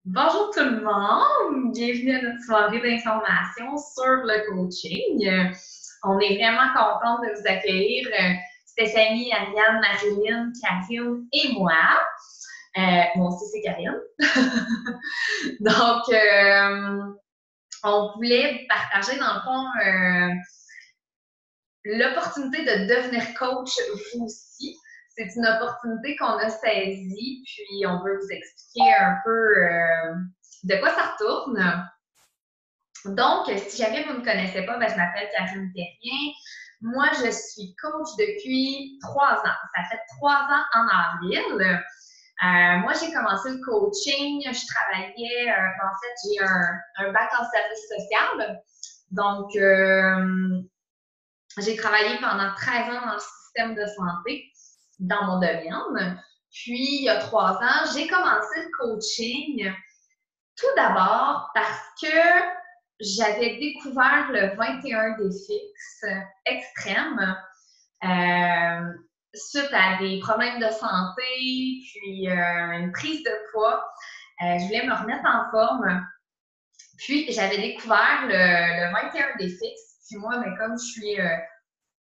Bonjour tout le monde, bienvenue à notre soirée d'information sur le coaching. On est vraiment contente de vous accueillir, Stéphanie, Ariane, Marilyn, Karine et moi. Moi aussi, c'est Karine. Donc, on voulait partager dans le fond l'opportunité de devenir coach vous aussi. C'est une opportunité qu'on a saisie, puis on veut vous expliquer un peu de quoi ça retourne. Donc, si jamais vous ne me connaissez pas, je m'appelle Karine Terrien. Moi, je suis coach depuis 3 ans. Ça fait 3 ans en avril. Moi, j'ai commencé le coaching. Je travaillais, en fait, j'ai un bac en service social. Donc, j'ai travaillé pendant 13 ans dans le système de santé, dans mon domaine. Puis, il y a 3 ans, j'ai commencé le coaching tout d'abord parce que j'avais découvert le 21 défis extrêmes suite à des problèmes de santé, puis une prise de poids. Je voulais me remettre en forme. Puis, j'avais découvert le 21 défis. Puis moi, mais comme je suis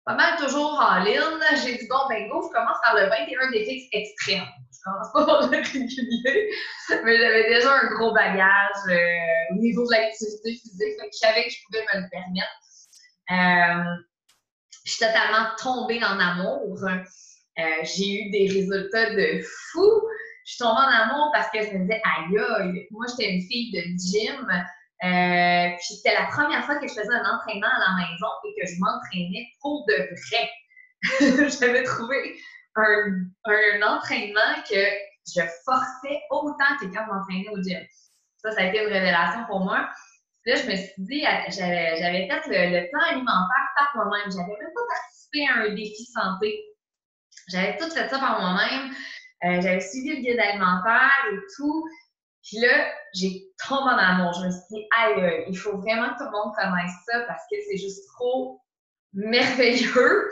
pas mal toujours en ligne, j'ai dit bon, ben go, je commence par le 21 défis extrême. Je commence pas par le régulier, mais j'avais déjà un gros bagage au niveau de l'activité physique, fait que je savais que je pouvais me le permettre. Je suis totalement tombée en amour. J'ai eu des résultats de fou. Je suis tombée en amour parce que je me disais, aïe, aïe, moi j'étais une fille de gym. Puis c'était la première fois que je faisais un entraînement à la maison et que je m'entraînais pour de vrai. J'avais trouvé un entraînement que je forçais autant que quand je m'entraînais au gym. Ça a été une révélation pour moi. Puis là, je me suis dit, j'avais fait le plan alimentaire par moi-même. J'avais même pas participé à un défi santé. J'avais tout fait ça par moi-même. J'avais suivi le guide alimentaire et tout. Puis là, j'ai tombé en amour. Je me suis dit, aïe, il faut vraiment que tout le monde connaisse ça parce que c'est juste trop merveilleux.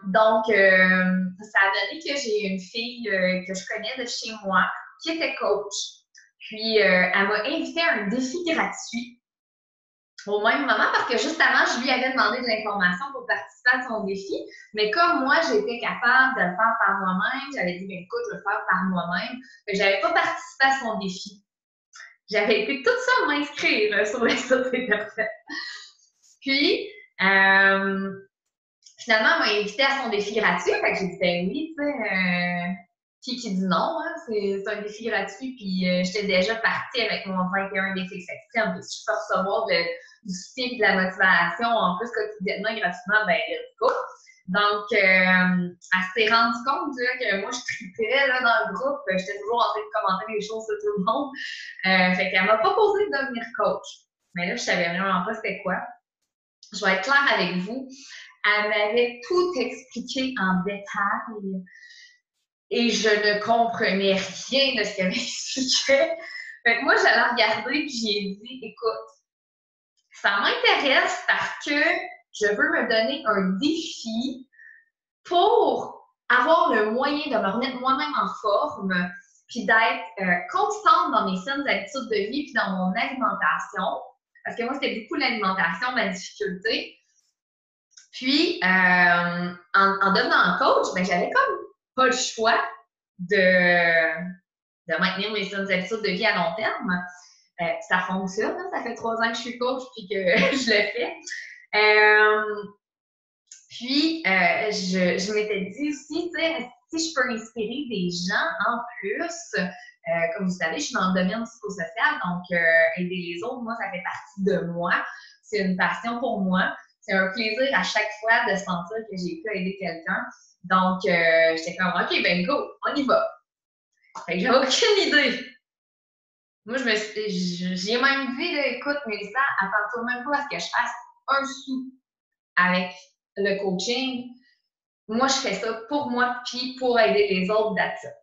Donc, ça a donné que j'ai une fille que je connais de chez moi qui était coach. Puis, elle m'a invité à un défi gratuit au même moment parce que juste avant, je lui avais demandé de l'information pour participer à son défi. Mais comme moi, j'étais capable de le faire par moi-même, j'avais dit, ben écoute, je vais le faire par moi-même. Mais j'avais pas participé à son défi. J'avais été toute seule m'inscrire sur le site Internet. Puis, finalement, elle m'a invité à son défi gratuit. Fait que j'ai dit, ben oui, tu sais, qui dit non, hein? C'est un défi gratuit. Puis, j'étais déjà partie avec mon 21 défis extrêmes. Puis, si je peux recevoir du soutien et de la motivation en plus quotidiennement, gratuitement, ben let's go. Donc, elle s'est rendue compte là, que moi, je tripais là, dans le groupe. J'étais toujours en train de commenter les choses de tout le monde. Fait qu'elle m'a proposé de devenir coach. Mais là, je savais vraiment pas c'était quoi. Je vais être claire avec vous. Elle m'avait tout expliqué en détail et je ne comprenais rien de ce qu'elle m'expliquait. Fait que moi, j'allais regarder et j'ai dit, écoute, ça m'intéresse parce que je veux me donner un défi pour avoir le moyen de me remettre moi-même en forme puis d'être constante dans mes saines habitudes de vie puis dans mon alimentation. Parce que moi, c'était beaucoup l'alimentation, ma difficulté. Puis, en devenant coach, ben, j'avais comme pas le choix de maintenir mes saines habitudes de vie à long terme. Ça fonctionne, hein? Ça fait 3 ans que je suis coach puis que je le fais. Puis, je m'étais dit aussi, tu sais, si je peux inspirer des gens en plus, comme vous savez, je suis dans le domaine psychosocial, donc aider les autres, moi, ça fait partie de moi. C'est une passion pour moi. C'est un plaisir à chaque fois de sentir que j'ai pu aider quelqu'un. Donc, j'étais comme, OK, ben go, on y va. Fait que j'avais aucune idée. Moi, j'ai même dit, là, écoute, Mélissa, attends-toi même pas à ce que je fasse un sou avec le coaching. Moi, je fais ça pour moi puis pour aider les autres d'attitude.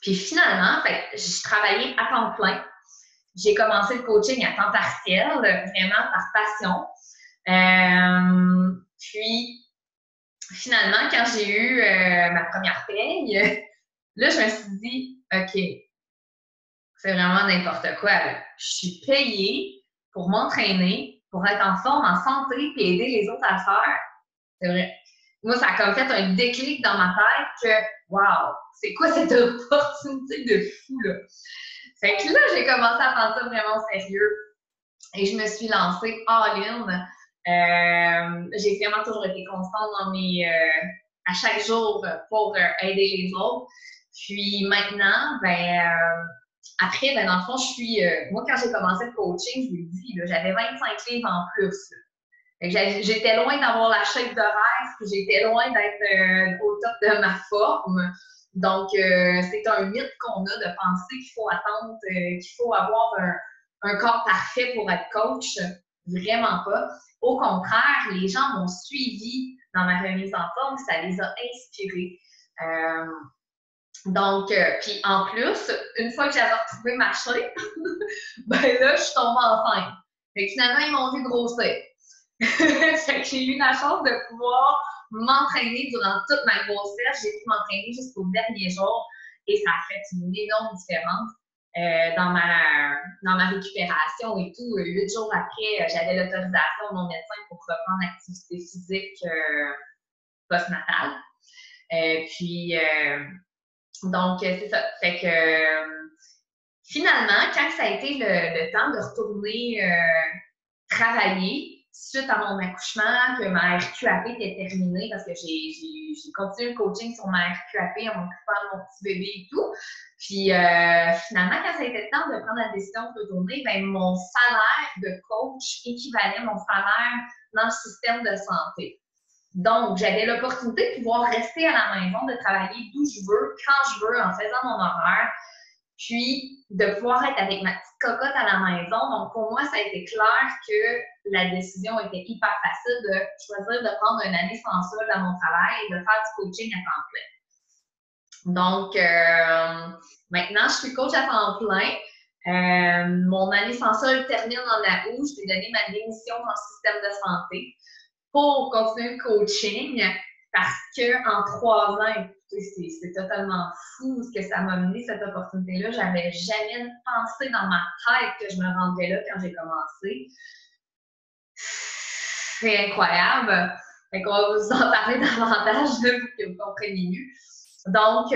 Puis finalement, je travaillais à temps plein. J'ai commencé le coaching à temps partiel, vraiment par passion. Puis finalement, quand j'ai eu ma première paye, là, je me suis dit, OK, c'est vraiment n'importe quoi, là. Je suis payée pour m'entraîner, pour être en forme, en santé, puis aider les autres à le faire. C'est vrai. Moi, ça a comme fait un déclic dans ma tête que, wow, c'est quoi cette opportunité de fou, là? Fait que là, j'ai commencé à prendre ça vraiment au sérieux et je me suis lancée all-in. J'ai vraiment toujours été constante dans à chaque jour pour aider les autres. Puis maintenant, après, dans le fond, moi, quand j'ai commencé le coaching, je vous le dis, j'avais 25 livres en plus. J'étais loin d'avoir la shape de rêve, puis j'étais loin d'être au top de ma forme. Donc, c'est un mythe qu'on a de penser qu'il faut attendre, qu'il faut avoir un corps parfait pour être coach. Vraiment pas. Au contraire, les gens m'ont suivi dans ma remise en forme, ça les a inspirés. Donc, puis en plus, une fois que j'avais retrouvé ma shape, là, je suis tombée enceinte. Fait que finalement, ils m'ont vu grossir. Fait que j'ai eu la chance de pouvoir m'entraîner durant toute ma grossesse. J'ai pu m'entraîner jusqu'au dernier jour et ça a fait une énorme différence dans ma récupération et tout. 8 jours après, j'avais l'autorisation de mon médecin pour reprendre l'activité physique postnatale. Donc, c'est ça. Fait que finalement, quand ça a été le temps de retourner travailler, suite à mon accouchement, que ma RQAP était terminée, parce que j'ai continué le coaching sur ma RQAP en m'occupant de mon petit bébé et tout. Puis finalement, quand ça a été le temps de prendre la décision de retourner, mon salaire de coach équivalait à mon salaire dans le système de santé. Donc, j'avais l'opportunité de pouvoir rester à la maison, de travailler d'où je veux, quand je veux, en faisant mon horaire, puis de pouvoir être avec ma petite cocotte à la maison. Donc, pour moi, ça a été clair que la décision était hyper facile de choisir de prendre une année sans solde à mon travail et de faire du coaching à temps plein. Donc, maintenant, je suis coach à temps plein. Mon année sans solde termine en août. Je t'ai donné ma démission dans le système de santé pour continuer le coaching parce qu'en 3 ans, c'est totalement fou ce que ça m'a mené, cette opportunité-là. J'avais jamais pensé dans ma tête que je me rendrais là quand j'ai commencé. C'est incroyable. Fait qu'on va vous en parler davantage pour que vous compreniez mieux. Donc,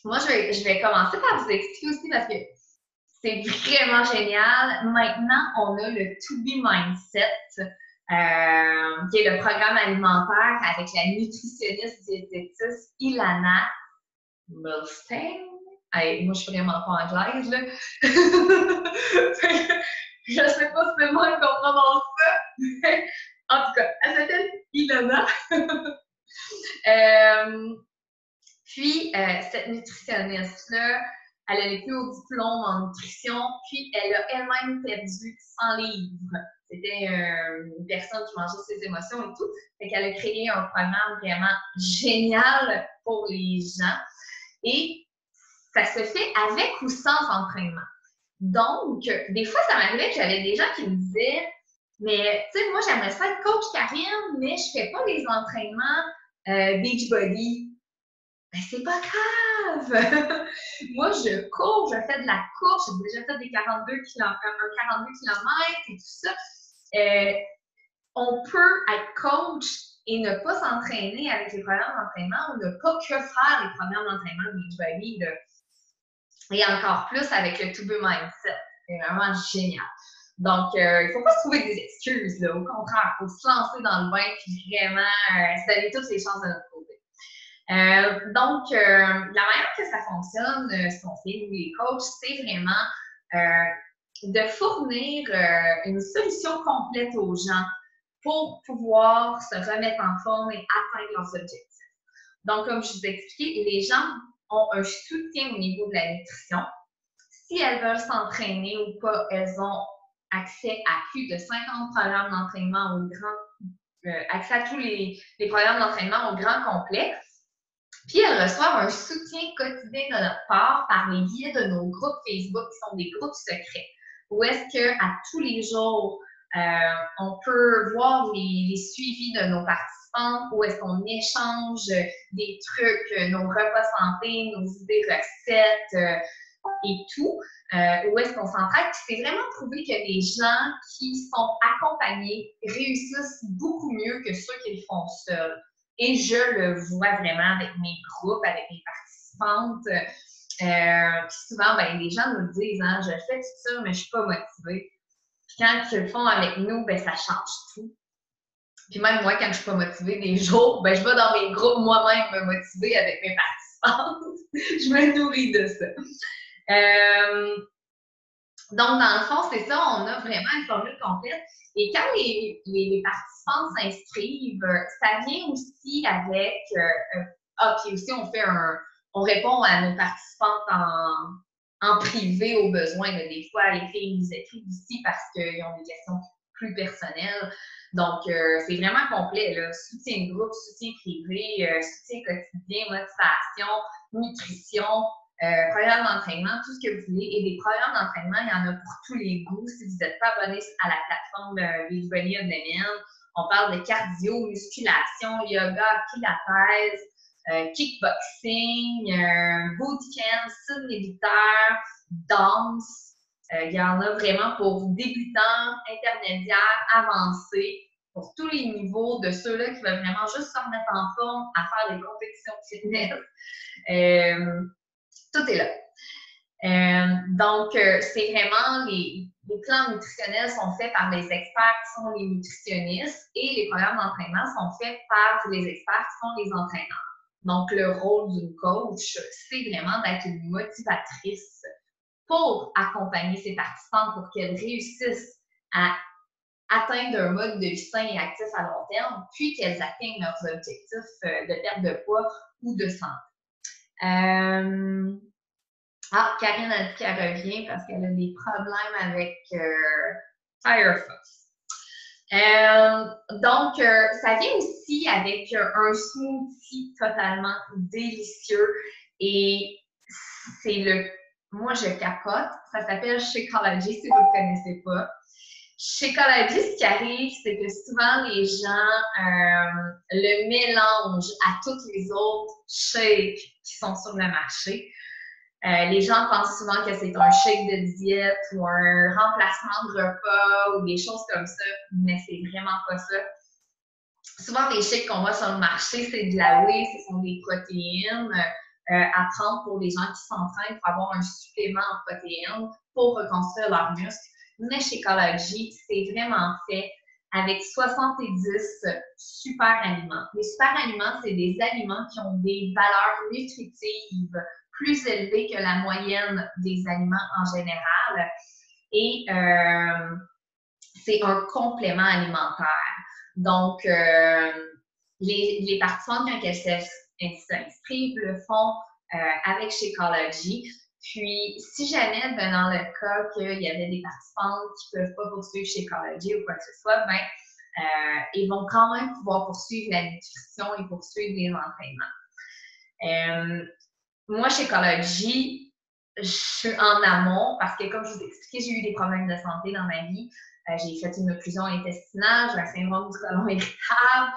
moi, je vais commencer par vous expliquer aussi parce que c'est vraiment génial. Maintenant, on a le To Be Mindset, qui est le programme alimentaire avec la nutritionniste diététiste Ilana Milstein. Hey, moi, je suis vraiment pas anglaise, là. Je ne sais pas si c'est moi qui prononce ça, mais en tout cas, elle s'appelle Ilana. Puis, cette nutritionniste-là, elle a les plus hauts diplômes en nutrition, puis elle a elle-même perdu 100 livres. C'était une personne qui mangeait ses émotions et tout. Fait qu'elle a créé un programme vraiment génial pour les gens. Et ça se fait avec ou sans entraînement. Donc, des fois, ça m'arrivait que j'avais des gens qui me disaient « Mais, tu sais, moi, j'aimerais ça être coach Karine, mais je fais pas les entraînements Beachbody. » Ben, c'est pas grave! Moi, je cours, je fais de la course, j'ai déjà fait des 42 km et tout ça. On peut être coach et ne pas s'entraîner avec les programmes d'entraînement ou ne pas que faire les programmes d'entraînement de Beachbody. Et encore plus avec le To Be Mindset. C'est vraiment génial. Donc, il ne faut pas se trouver des excuses, là. Au contraire, il faut se lancer dans le bain et vraiment se donner toutes les chances de notre côté. Donc, la manière que ça fonctionne, ce qu'on fait, nous les coachs, c'est vraiment de fournir une solution complète aux gens pour pouvoir se remettre en forme et atteindre leurs objectifs. Donc, comme je vous ai expliqué, les gens ont un soutien au niveau de la nutrition. Si elles veulent s'entraîner ou pas, elles ont accès à plus de 50 programmes d'entraînement accès à tous les programmes d'entraînement au grand complet. Puis, elles reçoivent un soutien quotidien de notre part par les biais de nos groupes Facebook qui sont des groupes secrets. Où est-ce qu'à tous les jours, On peut voir les suivis de nos participants, où est-ce qu'on échange des trucs, nos repas santé, nos idées recettes et tout, où est-ce qu'on s'entraide. C'est vraiment prouvé que les gens qui sont accompagnés réussissent beaucoup mieux que ceux qui le font seuls. Et je le vois vraiment avec mes groupes, avec mes participantes. Puis souvent, ben, les gens nous le disent, hein, je fais tout ça, mais je ne suis pas motivée. Puis quand ils le font avec nous, ben, ça change tout. Puis même moi, quand je ne suis pas motivée des jours, ben, je vais dans mes groupes moi-même me motiver avec mes participantes. Je me nourris de ça. Donc, dans le fond, c'est ça, on a vraiment une formule complète. Et quand les participants s'inscrivent, ça vient aussi avec puis aussi on répond à nos participantes en privé aux besoins. Mais des fois, les filles nous écrivent aussi parce qu'ils ont des questions plus personnelles. Donc, c'est vraiment complet, là. Soutien de groupe, soutien privé, soutien quotidien, motivation, nutrition, programme d'entraînement, tout ce que vous voulez. Et des programmes d'entraînement, il y en a pour tous les goûts. Si vous n'êtes pas abonné à la plateforme Beachbody on Demand, on parle de cardio, musculation, yoga, pilates, kickboxing, bootcamp, style militaire, danse. Il y en a vraiment pour débutants, intermédiaires, avancés, pour tous les niveaux de ceux-là qui veulent vraiment juste se remettre en forme à faire des compétitions fitness. Tout est là. Donc, c'est vraiment les plans nutritionnels sont faits par les experts qui sont les nutritionnistes et les programmes d'entraînement sont faits par les experts qui sont les entraîneurs. Donc, le rôle d'une coach, c'est vraiment d'être une motivatrice pour accompagner ses participantes pour qu'elles réussissent à atteindre un mode de vie sain et actif à long terme, puis qu'elles atteignent leurs objectifs de perte de poids ou de santé. Karine a dit qu'elle revient parce qu'elle a des problèmes avec Firefox. Donc, ça vient aussi avec un smoothie totalement délicieux et c'est moi je capote, ça s'appelle Shakeology si vous ne le connaissez pas. Shakeology, ce qui arrive, c'est que souvent les gens le mélangent à tous les autres shakes qui sont sur le marché. Les gens pensent souvent que c'est un shake de diète ou un remplacement de repas ou des choses comme ça, mais c'est vraiment pas ça. Souvent, les shakes qu'on voit sur le marché, c'est de la whey, ce sont des protéines à prendre pour les gens qui s'entraînent pour avoir un supplément en protéines pour reconstruire leurs muscles. Mais Shakeology, c'est vraiment fait avec 70 super aliments. Les super aliments, c'est des aliments qui ont des valeurs nutritives plus élevées que la moyenne des aliments en général. Et c'est un complément alimentaire. Donc, les participants, quand elles s'inscrivent, le font avec Shakeology. Puis, si jamais, dans le cas qu'il y avait des participantes qui ne peuvent pas poursuivre Shakeology ou quoi que ce soit, ils vont quand même pouvoir poursuivre la nutrition et poursuivre les entraînements. Moi, Shakeology, je suis en amont parce que, comme je vous ai expliqué, j'ai eu des problèmes de santé dans ma vie. J'ai fait une occlusion intestinale, j'ai un syndrome du côlon irritable.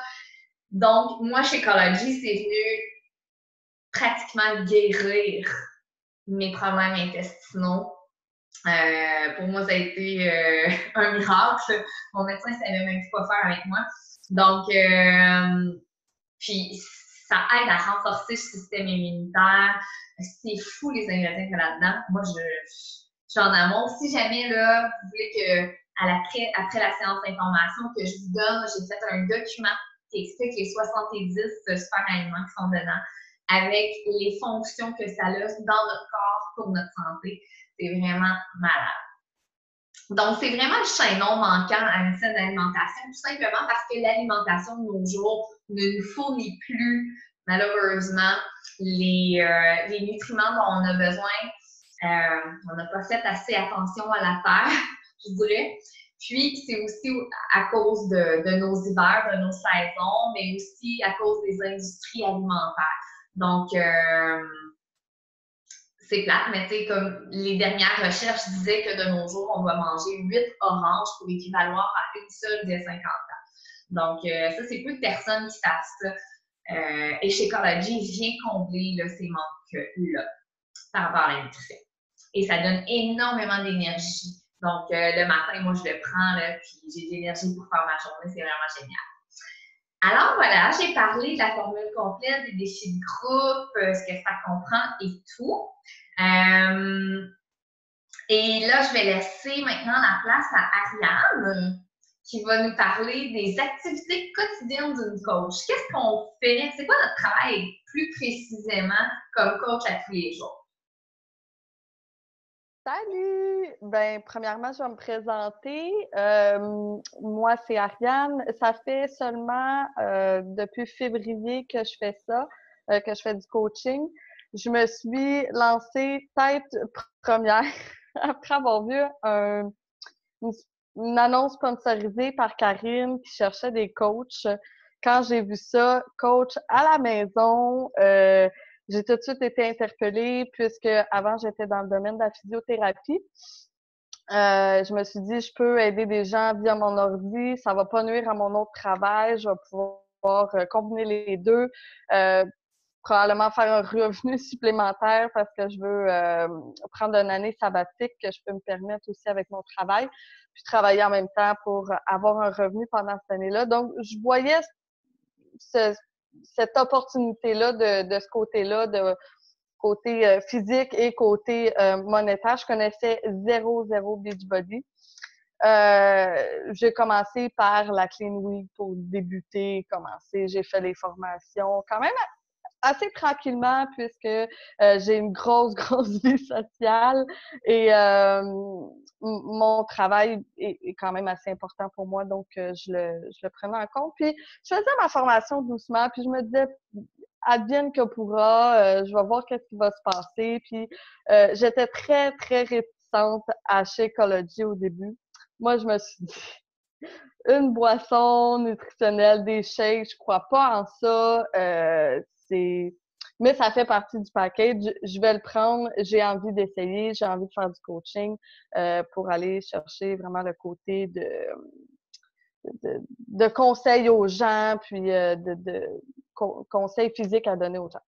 Donc, moi, Shakeology, c'est venu pratiquement guérir mes problèmes intestinaux. Pour moi, ça a été un miracle. Mon médecin ne savait même plus quoi faire avec moi. Donc, puis ça aide à renforcer le système immunitaire. C'est fou les ingrédients qu'il y a là-dedans. Moi, je suis en amont. Si jamais, là, vous voulez que après la séance d'information que je vous donne, j'ai fait un document qui explique les 70 super aliments qui sont dedans, avec les fonctions que ça a dans notre corps pour notre santé. C'est vraiment malade. Donc, c'est vraiment le chaînon manquant à une saine alimentation, tout simplement parce que l'alimentation de nos jours ne nous fournit plus, malheureusement, les nutriments dont on a besoin. On n'a pas fait assez attention à la terre, je dirais. Puis, c'est aussi à cause de nos hivers, de nos saisons, mais aussi à cause des industries alimentaires. Donc, c'est plate, mais tu sais, comme les dernières recherches disaient que de nos jours, on doit manger 8 oranges pour équivaloir à une seule de 50 ans. Donc, ça, c'est peu de personnes qui savent ça. Et Shakeology vient combler là, ces manques-là par rapport à la nutrition. Et ça donne énormément d'énergie. Donc, le matin, moi, je le prends, là, puis j'ai de l'énergie pour faire ma journée. C'est vraiment génial. Alors, voilà, j'ai parlé de la formule complète, des défis de groupe, ce que ça comprend et tout. Et là, je vais laisser maintenant la place à Ariane, qui va nous parler des activités quotidiennes d'une coach. Qu'est-ce qu'on fait? C'est quoi notre travail plus précisément comme coach à tous les jours? Salut! Ben, premièrement, je vais me présenter. Moi, c'est Ariane. Ça fait seulement depuis février que je fais ça, que je fais du coaching. Je me suis lancée tête première après avoir vu une, une annonce sponsorisée par Karine qui cherchait des coachs. Quand j'ai vu ça, coach à la maison, j'ai tout de suite été interpellée puisque avant j'étais dans le domaine de la physiothérapie. Je me suis dit, je peux aider des gens via mon ordi, ça va pas nuire à mon autre travail, je vais pouvoir combiner les deux, probablement faire un revenu supplémentaire parce que je veux prendre une année sabbatique que je peux me permettre aussi avec mon travail, puis travailler en même temps pour avoir un revenu pendant cette année-là. Donc, je voyais cette opportunité-là de ce côté-là, de côté physique et côté monétaire. Je connaissais zéro Beachbody. J'ai commencé par la Clean Week pour débuter, commencer. J'ai fait les formations quand même assez tranquillement puisque j'ai une grosse vie sociale et mon travail est quand même assez important pour moi, donc je le prenais en compte. Puis je faisais ma formation doucement, puis je me disais advienne que pourra, je vais voir qu'est-ce qui va se passer. Puis j'étais très réticente à Shakeology au début. Moi, je me suis dit une boisson nutritionnelle, des shakes, je crois pas en ça. Mais ça fait partie du package. Je vais le prendre. J'ai envie d'essayer. J'ai envie de faire du coaching pour aller chercher vraiment le côté de conseils aux gens, puis de conseils physiques à donner aux gens.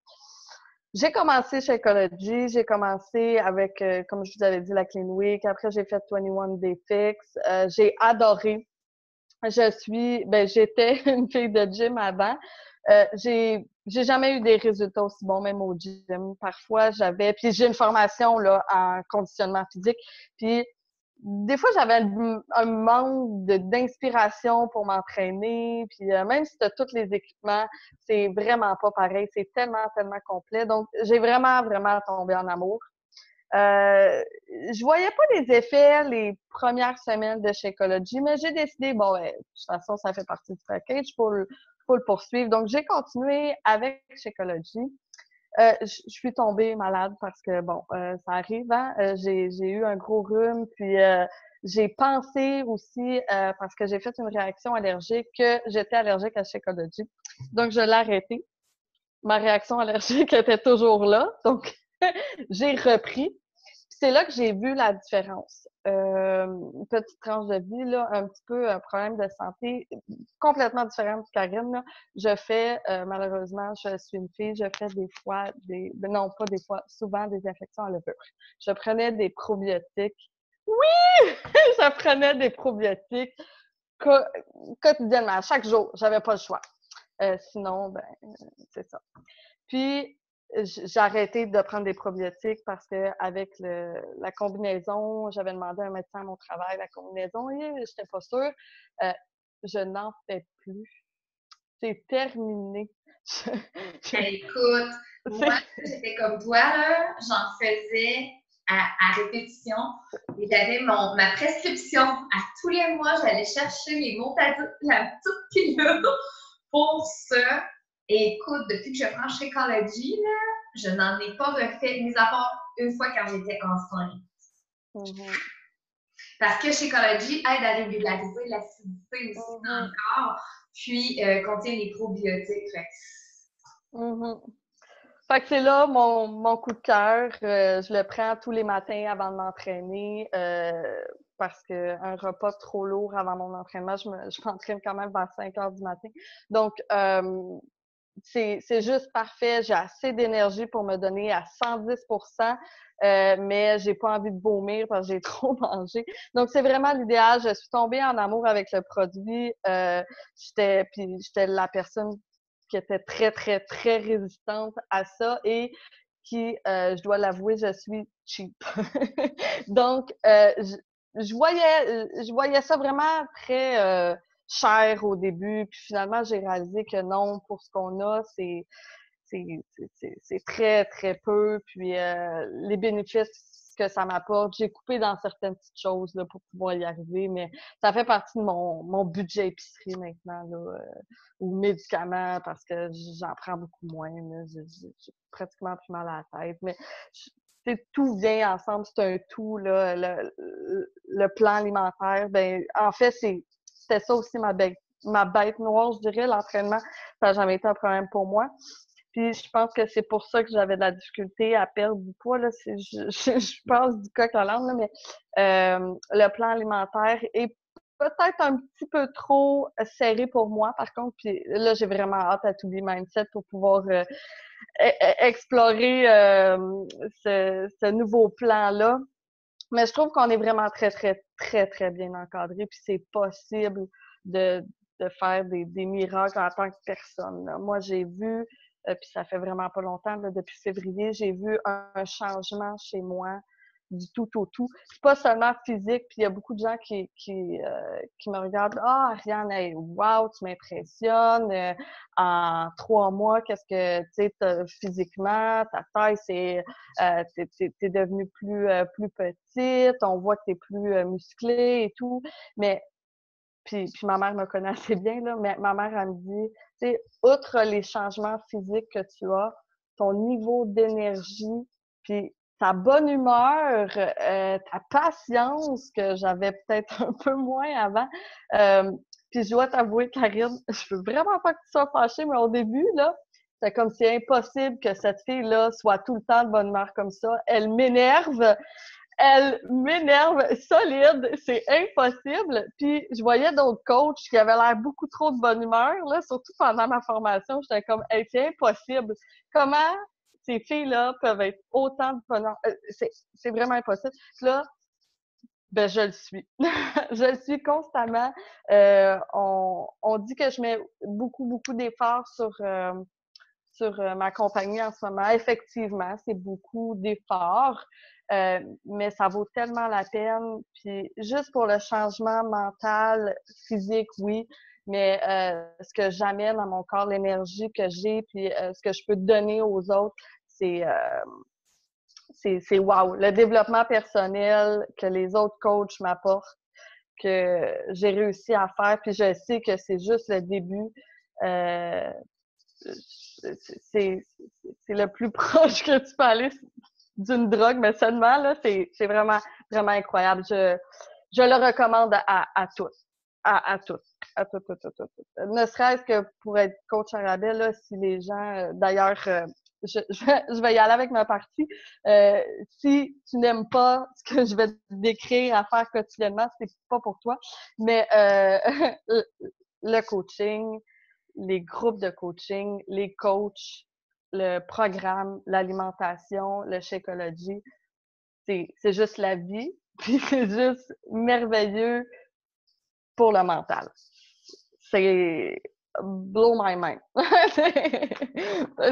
J'ai commencé chez Ecology, j'ai commencé avec, comme je vous avais dit, la Clean Week. Après, j'ai fait 21 Day Fix. J'ai adoré. J'étais une fille de gym avant. J'ai jamais eu des résultats aussi bons, même au gym. Parfois, puis j'ai une formation là en conditionnement physique. Puis des fois, j'avais un manque d'inspiration pour m'entraîner. Puis même si tu as tous les équipements, c'est vraiment pas pareil. C'est tellement complet. Donc, j'ai vraiment tombé en amour. Je voyais pas les effets les premières semaines de Shakeology, mais j'ai décidé, de toute façon, ça fait partie du package, faut le poursuivre. Donc, j'ai continué avec Shakeology. Je suis tombée malade parce que, ça arrive, hein? J'ai eu un gros rhume, puis j'ai pensé aussi, parce que j'ai fait une réaction allergique, que j'étais allergique à Shakeology. Donc, je l'ai arrêté. Ma réaction allergique était toujours là, donc j'ai repris. C'est là que j'ai vu la différence. Une petite tranche de vie, là, un petit peu un problème de santé complètement différent de Karine. Là. Je fais, malheureusement, je suis une fille, je fais des fois non pas des fois, souvent des infections à levure. Je prenais des probiotiques. Oui! Je prenais des probiotiques quotidiennement, chaque jour. J'avais pas le choix. Sinon, c'est ça. Puis, j'ai arrêté de prendre des probiotiques parce que avec la combinaison, j'avais demandé à un médecin à mon travail la combinaison et j'étais pas sûre. Je n'en fais plus. C'est terminé. Écoute, moi, j'étais comme toi, là, j'en faisais à répétition. Et j'avais ma prescription. À tous les mois, j'allais chercher les Montadine, la petite pilule pour ça. Et écoute, depuis que je prends Shakeology, là, je n'en ai pas refait, mis à part une fois quand j'étais enceinte. Mm-hmm. Parce que Shakeology aide à régulariser l'acidité aussi dans le corps, puis contient les probiotiques. Mm-hmm. Fait que c'est là mon coup de cœur. Je le prends tous les matins avant de m'entraîner parce qu'un repas trop lourd avant mon entraînement, je m'entraîne quand même vers 5 heures du matin. Donc, c'est juste parfait. J'ai assez d'énergie pour me donner à 110%, mais j'ai pas envie de vomir parce que j'ai trop mangé. Donc, c'est vraiment l'idéal. Je suis tombée en amour avec le produit. J'étais la personne qui était très, très, très résistante à ça et qui, je dois l'avouer, je suis cheap. Donc, je voyais ça vraiment très cher au début, puis finalement, j'ai réalisé que non, pour ce qu'on a, c'est très, très peu. Puis les bénéfices que ça m'apporte, j'ai coupé dans certaines petites choses là, pour pouvoir y arriver, mais ça fait partie de mon budget épicerie maintenant, là, ou médicaments, parce que j'en prends beaucoup moins. J'ai pratiquement plus mal à la tête. Mais tout vient ensemble, c'est un tout, là. Le plan alimentaire, ben, en fait, c'était ça aussi ma bête noire, je dirais, l'entraînement. Ça n'a jamais été un problème pour moi. Puis je pense que c'est pour ça que j'avais de la difficulté à perdre du poids. Là. Je pense du coq à l'âne, mais le plan alimentaire est peut-être un petit peu trop serré pour moi, par contre. Puis là, j'ai vraiment hâte à To Be Mindset pour pouvoir explorer ce nouveau plan-là. Mais je trouve qu'on est vraiment très, très, très, très bien encadré. Puis c'est possible de faire des miracles en tant que personne. Là. Moi, j'ai vu, puis ça fait vraiment pas longtemps, là, depuis février, j'ai vu un changement chez moi du tout au tout. Puis pas seulement physique, puis il y a beaucoup de gens qui me regardent. Ah, Ariane, hey, wow, tu m'impressionnes. En 3 mois, qu'est-ce que, tu sais, physiquement, ta taille, t'es devenue plus petite, on voit que t'es plus musclée et tout. Mais puis ma mère me connaît assez bien, là, mais ma mère, elle me dit, tu sais, outre les changements physiques que tu as, ton niveau d'énergie, puis ta bonne humeur, ta patience, que j'avais peut-être un peu moins avant. Puis je dois t'avouer, Karine, je veux vraiment pas que tu sois fâchée, mais au début, là, c'est comme si impossible que cette fille-là soit tout le temps de bonne humeur comme ça. Elle m'énerve solide, c'est impossible. Puis je voyais d'autres coachs qui avaient l'air beaucoup trop de bonne humeur, là, surtout pendant ma formation. J'étais comme, hey, c'est impossible. Comment ces filles-là peuvent être autant de bonne humeur? C'est vraiment impossible. Puis là, ben, je le suis. Je le suis constamment. On dit que je mets beaucoup, beaucoup d'efforts sur ma compagnie en ce moment. Effectivement, c'est beaucoup d'efforts, mais ça vaut tellement la peine. Puis juste pour le changement mental, physique, oui, mais ce que j'amène dans mon corps, l'énergie que j'ai, puis ce que je peux donner aux autres, c'est c'est wow. Le développement personnel que les autres coachs m'apportent, que j'ai réussi à faire, puis je sais que c'est juste le début. Euh, c'est le plus proche que tu peux aller d'une drogue, mais seulement, là, c'est vraiment, vraiment incroyable. Je le recommande à tous. À tous. À tous, tous, tous, tous. Ne serait-ce que pour être coach Arabelle, là, si les gens, d'ailleurs, je vais y aller avec ma partie. Si tu n'aimes pas ce que je vais te décrire à faire quotidiennement, c'est pas pour toi. Mais le coaching, les groupes de coaching, les coachs, le programme, l'alimentation, le Shakeology, c'est juste la vie, puis c'est juste merveilleux pour le mental. C'est blow my mind.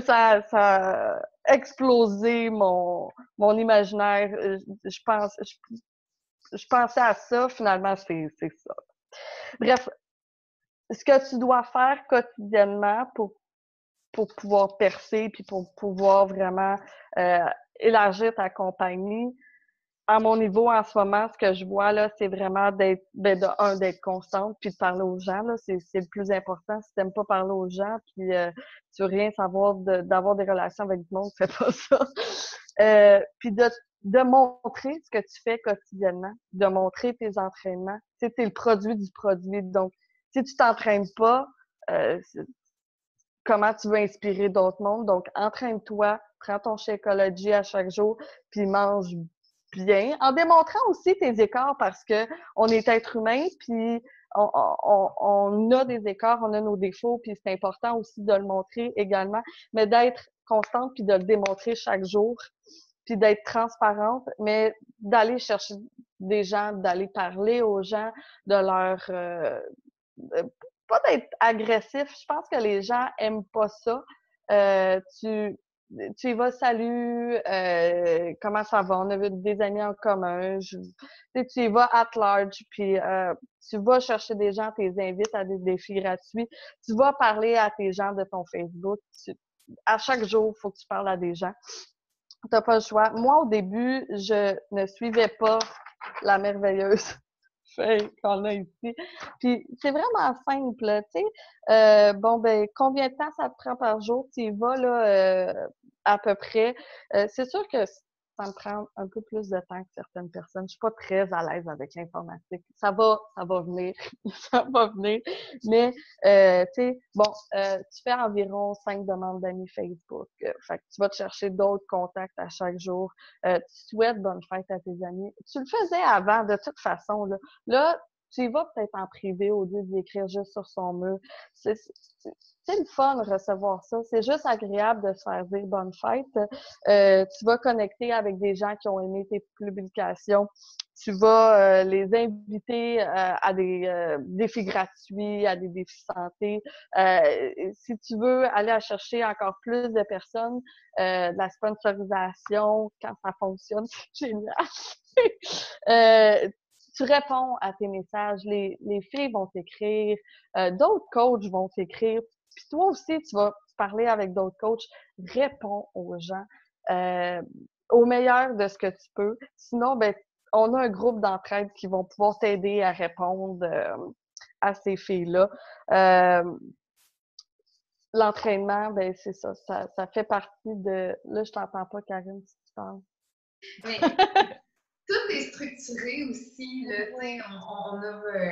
Ça a explosé mon imaginaire. Je pensais à ça, finalement, c'est ça. Bref, ce que tu dois faire quotidiennement pour pouvoir percer puis pour pouvoir vraiment élargir ta compagnie. À mon niveau, en ce moment, ce que je vois, là, c'est vraiment d'être constante puis de parler aux gens, là. C'est le plus important. Si t'aimes pas parler aux gens puis tu veux rien savoir d'avoir des relations avec du monde, fais pas ça. Puis de montrer ce que tu fais quotidiennement, de montrer tes entraînements. Tu sais, t'es le produit du produit. Donc, si tu t'entraînes pas, comment tu veux inspirer d'autres mondes. Donc, entraîne-toi, prends ton Shakeology à chaque jour, puis mange bien, en démontrant aussi tes écarts parce que on est être humain, puis on a des écarts, on a nos défauts, puis c'est important aussi de le montrer également, mais d'être constante puis de le démontrer chaque jour, puis d'être transparente, mais d'aller chercher des gens, d'aller parler aux gens, de leur pas d'être agressif. Je pense que les gens aiment pas ça. Tu y vas, salut, comment ça va? On a des amis en commun. Tu y vas at large, puis tu vas chercher des gens, tu les invites à des défis gratuits. Tu vas parler à tes gens de ton Facebook. À chaque jour, il faut que tu parles à des gens. T'as pas le choix. Moi, au début, je ne suivais pas la merveilleuse feuille qu'on a ici. Puis c'est vraiment simple, tu sais. Bon, ben, combien de temps ça te prend par jour? Tu y vas, là, à peu près. C'est sûr que ça me prend un peu plus de temps que certaines personnes. Je suis pas très à l'aise avec l'informatique. Ça va venir. Ça va venir. Mais, tu sais, bon, tu fais environ 5 demandes d'amis Facebook. Fait que tu vas te chercher d'autres contacts à chaque jour. Tu souhaites bonne fête à tes amis. Tu le faisais avant, de toute façon, là. Là, tu y vas peut-être en privé au lieu d'y écrire juste sur son mur. C'est le fun de recevoir ça. C'est juste agréable de se faire dire bonne fête. Tu vas connecter avec des gens qui ont aimé tes publications. Tu vas les inviter à des défis gratuits, à des défis santé. Si tu veux aller à chercher encore plus de personnes, de la sponsorisation, quand ça fonctionne, c'est génial. Tu réponds à tes messages, les filles vont t'écrire, d'autres coachs vont t'écrire, puis toi aussi, tu vas parler avec d'autres coachs, réponds aux gens au meilleur de ce que tu peux. Sinon, ben, on a un groupe d'entraide qui vont pouvoir t'aider à répondre à ces filles-là. L'entraînement, ben c'est ça fait partie de... Là, je t'entends pas, Karine, si tu parles. Mais tout est structuré aussi, là, tu sais, on a,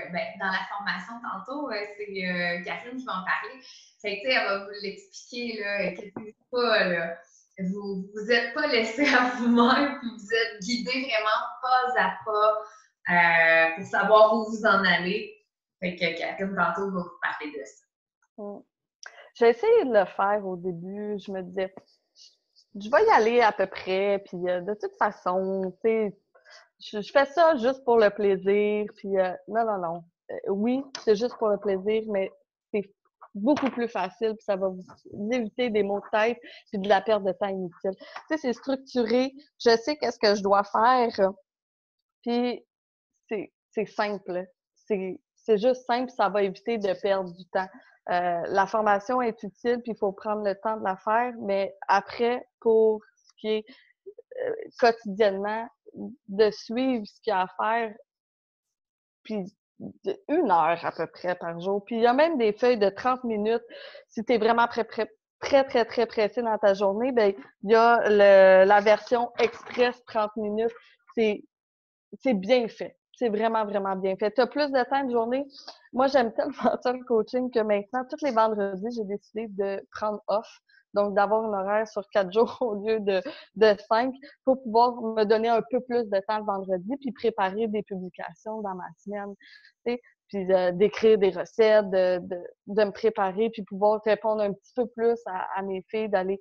ben, dans la formation tantôt, c'est Catherine qui va en parler. Fait que, tu sais, elle va vous l'expliquer, là, inquiétez-vous pas, là. Vous vous êtes pas laissé à vous-même, puis vous êtes guidé vraiment pas à pas pour savoir où vous en allez. Fait que Catherine, tantôt, va vous parler de ça. J'ai essayé de le faire au début. Je me disais, je vais y aller à peu près, puis de toute façon, tu sais, je fais ça juste pour le plaisir, puis non. Oui, c'est juste pour le plaisir, mais c'est beaucoup plus facile, puis ça va vous éviter des maux de tête, puis de la perte de temps inutile. Tu sais, c'est structuré, je sais qu'est-ce que je dois faire, puis c'est simple. C'est juste simple, ça va éviter de perdre du temps. La formation est utile, puis il faut prendre le temps de la faire, mais après, pour ce qui est quotidiennement, de suivre ce qu'il y a à faire, puis 1 heure à peu près par jour. Puis il y a même des feuilles de 30 minutes. Si tu es vraiment très pressé dans ta journée, ben il y a la version express 30 minutes. C'est bien fait. C'est vraiment, vraiment bien fait. Tu as plus de temps de journée. Moi, j'aime tellement ça le coaching que maintenant, tous les vendredis, j'ai décidé de prendre off. Donc, d'avoir un horaire sur 4 jours au lieu de 5 pour pouvoir me donner un peu plus de temps le vendredi puis préparer des publications dans ma semaine. Tu sais, puis d'écrire des recettes, de me préparer puis pouvoir répondre un petit peu plus à mes filles, d'aller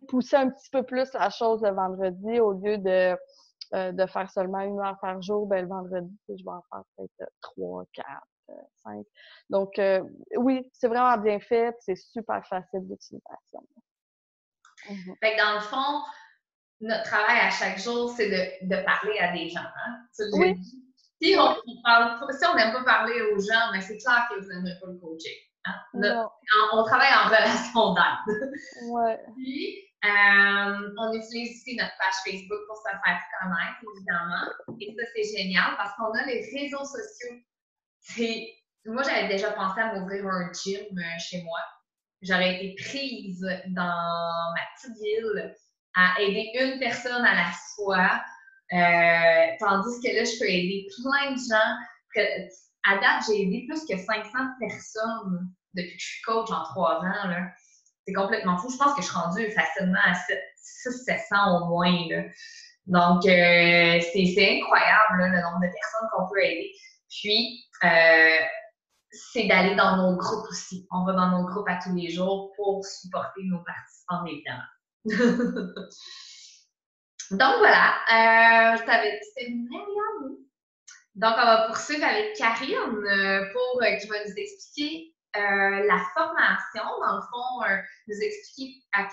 pousser un petit peu plus la chose le vendredi au lieu de faire seulement 1 heure par jour. Ben, le vendredi, je vais en faire peut-être 3, 4, 5. Donc, oui, c'est vraiment bien fait. C'est super facile d'utilisation. Fait que dans le fond, notre travail à chaque jour, c'est de parler à des gens. Hein? Ça, je Oui. dis. Si on n'aime pas parler aux gens, mais c'est clair que vous n'aimez pas le coaching. Hein? On travaille en relation d'aide. Ouais. Puis, on utilise aussi notre page Facebook pour se faire connaître, évidemment. Et ça, c'est génial parce qu'on a les réseaux sociaux. Moi, j'avais déjà pensé à m'ouvrir un gym chez moi. J'aurais été prise dans ma petite ville à aider une personne à la fois. Tandis que là, je peux aider plein de gens. À date, j'ai aidé plus que 500 personnes depuis que je suis coach en 3 ans, là. C'est complètement fou. Je pense que je suis rendue facilement à 600-700 au moins, là. Donc, c'est incroyable, là, le nombre de personnes qu'on peut aider. Puis, c'est d'aller dans nos groupes aussi. On va dans nos groupes à tous les jours pour supporter nos participants, évidemment. Donc, voilà. Je t'avais dit, c'était une merveille. Donc, on va poursuivre avec Karine qui va nous expliquer la formation. Dans le fond, nous expliquer à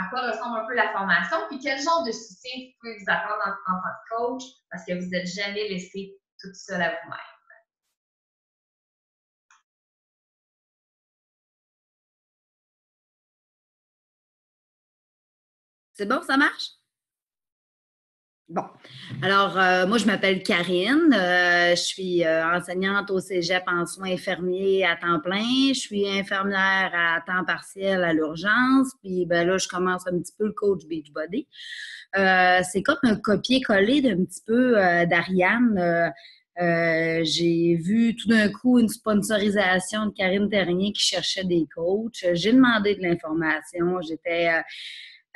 quoi ressemble un peu la formation, puis quel genre de soutien vous pouvez vous attendre en tant que coach, parce que vous n'êtes jamais laissé toute seule à vous-même. C'est bon, ça marche? Bon. Alors, moi, je m'appelle Karine. Je suis enseignante au cégep en soins infirmiers à temps plein. Je suis infirmière à temps partiel à l'urgence. Puis, ben là, je commence un petit peu le coach Beachbody. C'est comme un copier-coller d'un petit peu d'Ariane. J'ai vu tout d'un coup une sponsorisation de Karine Terrien qui cherchait des coachs. J'ai demandé de l'information. J'étais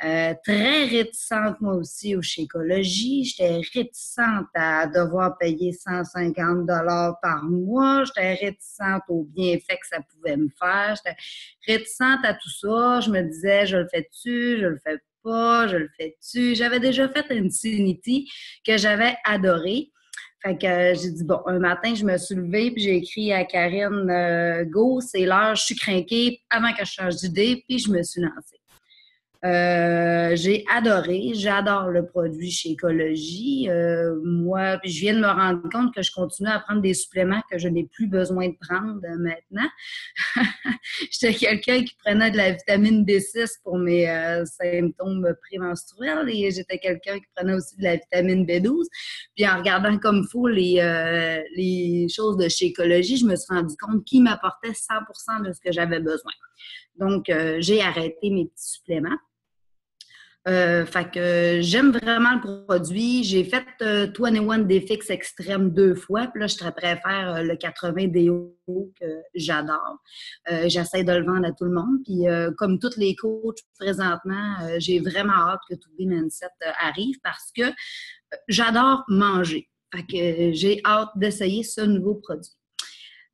très réticente, moi aussi, au Shakeology. J'étais réticente à devoir payer 150 $ par mois. J'étais réticente aux bienfaits que ça pouvait me faire. J'étais réticente à tout ça. Je me disais, je le fais-tu, je le fais pas, je le fais-tu. J'avais déjà fait une Insanity que j'avais adorée. Fait que j'ai dit, bon, un matin, je me suis levée puis j'ai écrit à Karine, go, c'est l'heure, je suis craquée avant que je change d'idée, puis je me suis lancée. J'ai adoré, j'adore le produit Shakeology. Moi, puis je viens de me rendre compte que je continue à prendre des suppléments que je n'ai plus besoin de prendre maintenant. J'étais quelqu'un qui prenait de la vitamine B6 pour mes symptômes prémenstruels et j'étais quelqu'un qui prenait aussi de la vitamine B12. Puis en regardant comme fou les choses de Shakeology, je me suis rendu compte qu'ils m'apportaient 100% de ce que j'avais besoin. Donc, j'ai arrêté mes petits suppléments. Fait que j'aime vraiment le produit. J'ai fait 21 Défix Extrême 2 fois. Puis là, je préfère le 80 DO que j'adore. J'essaie de le vendre à tout le monde. Puis comme tous les coachs présentement, j'ai vraiment hâte que To Be Mindset arrive parce que j'adore manger. Fait que j'ai hâte d'essayer ce nouveau produit.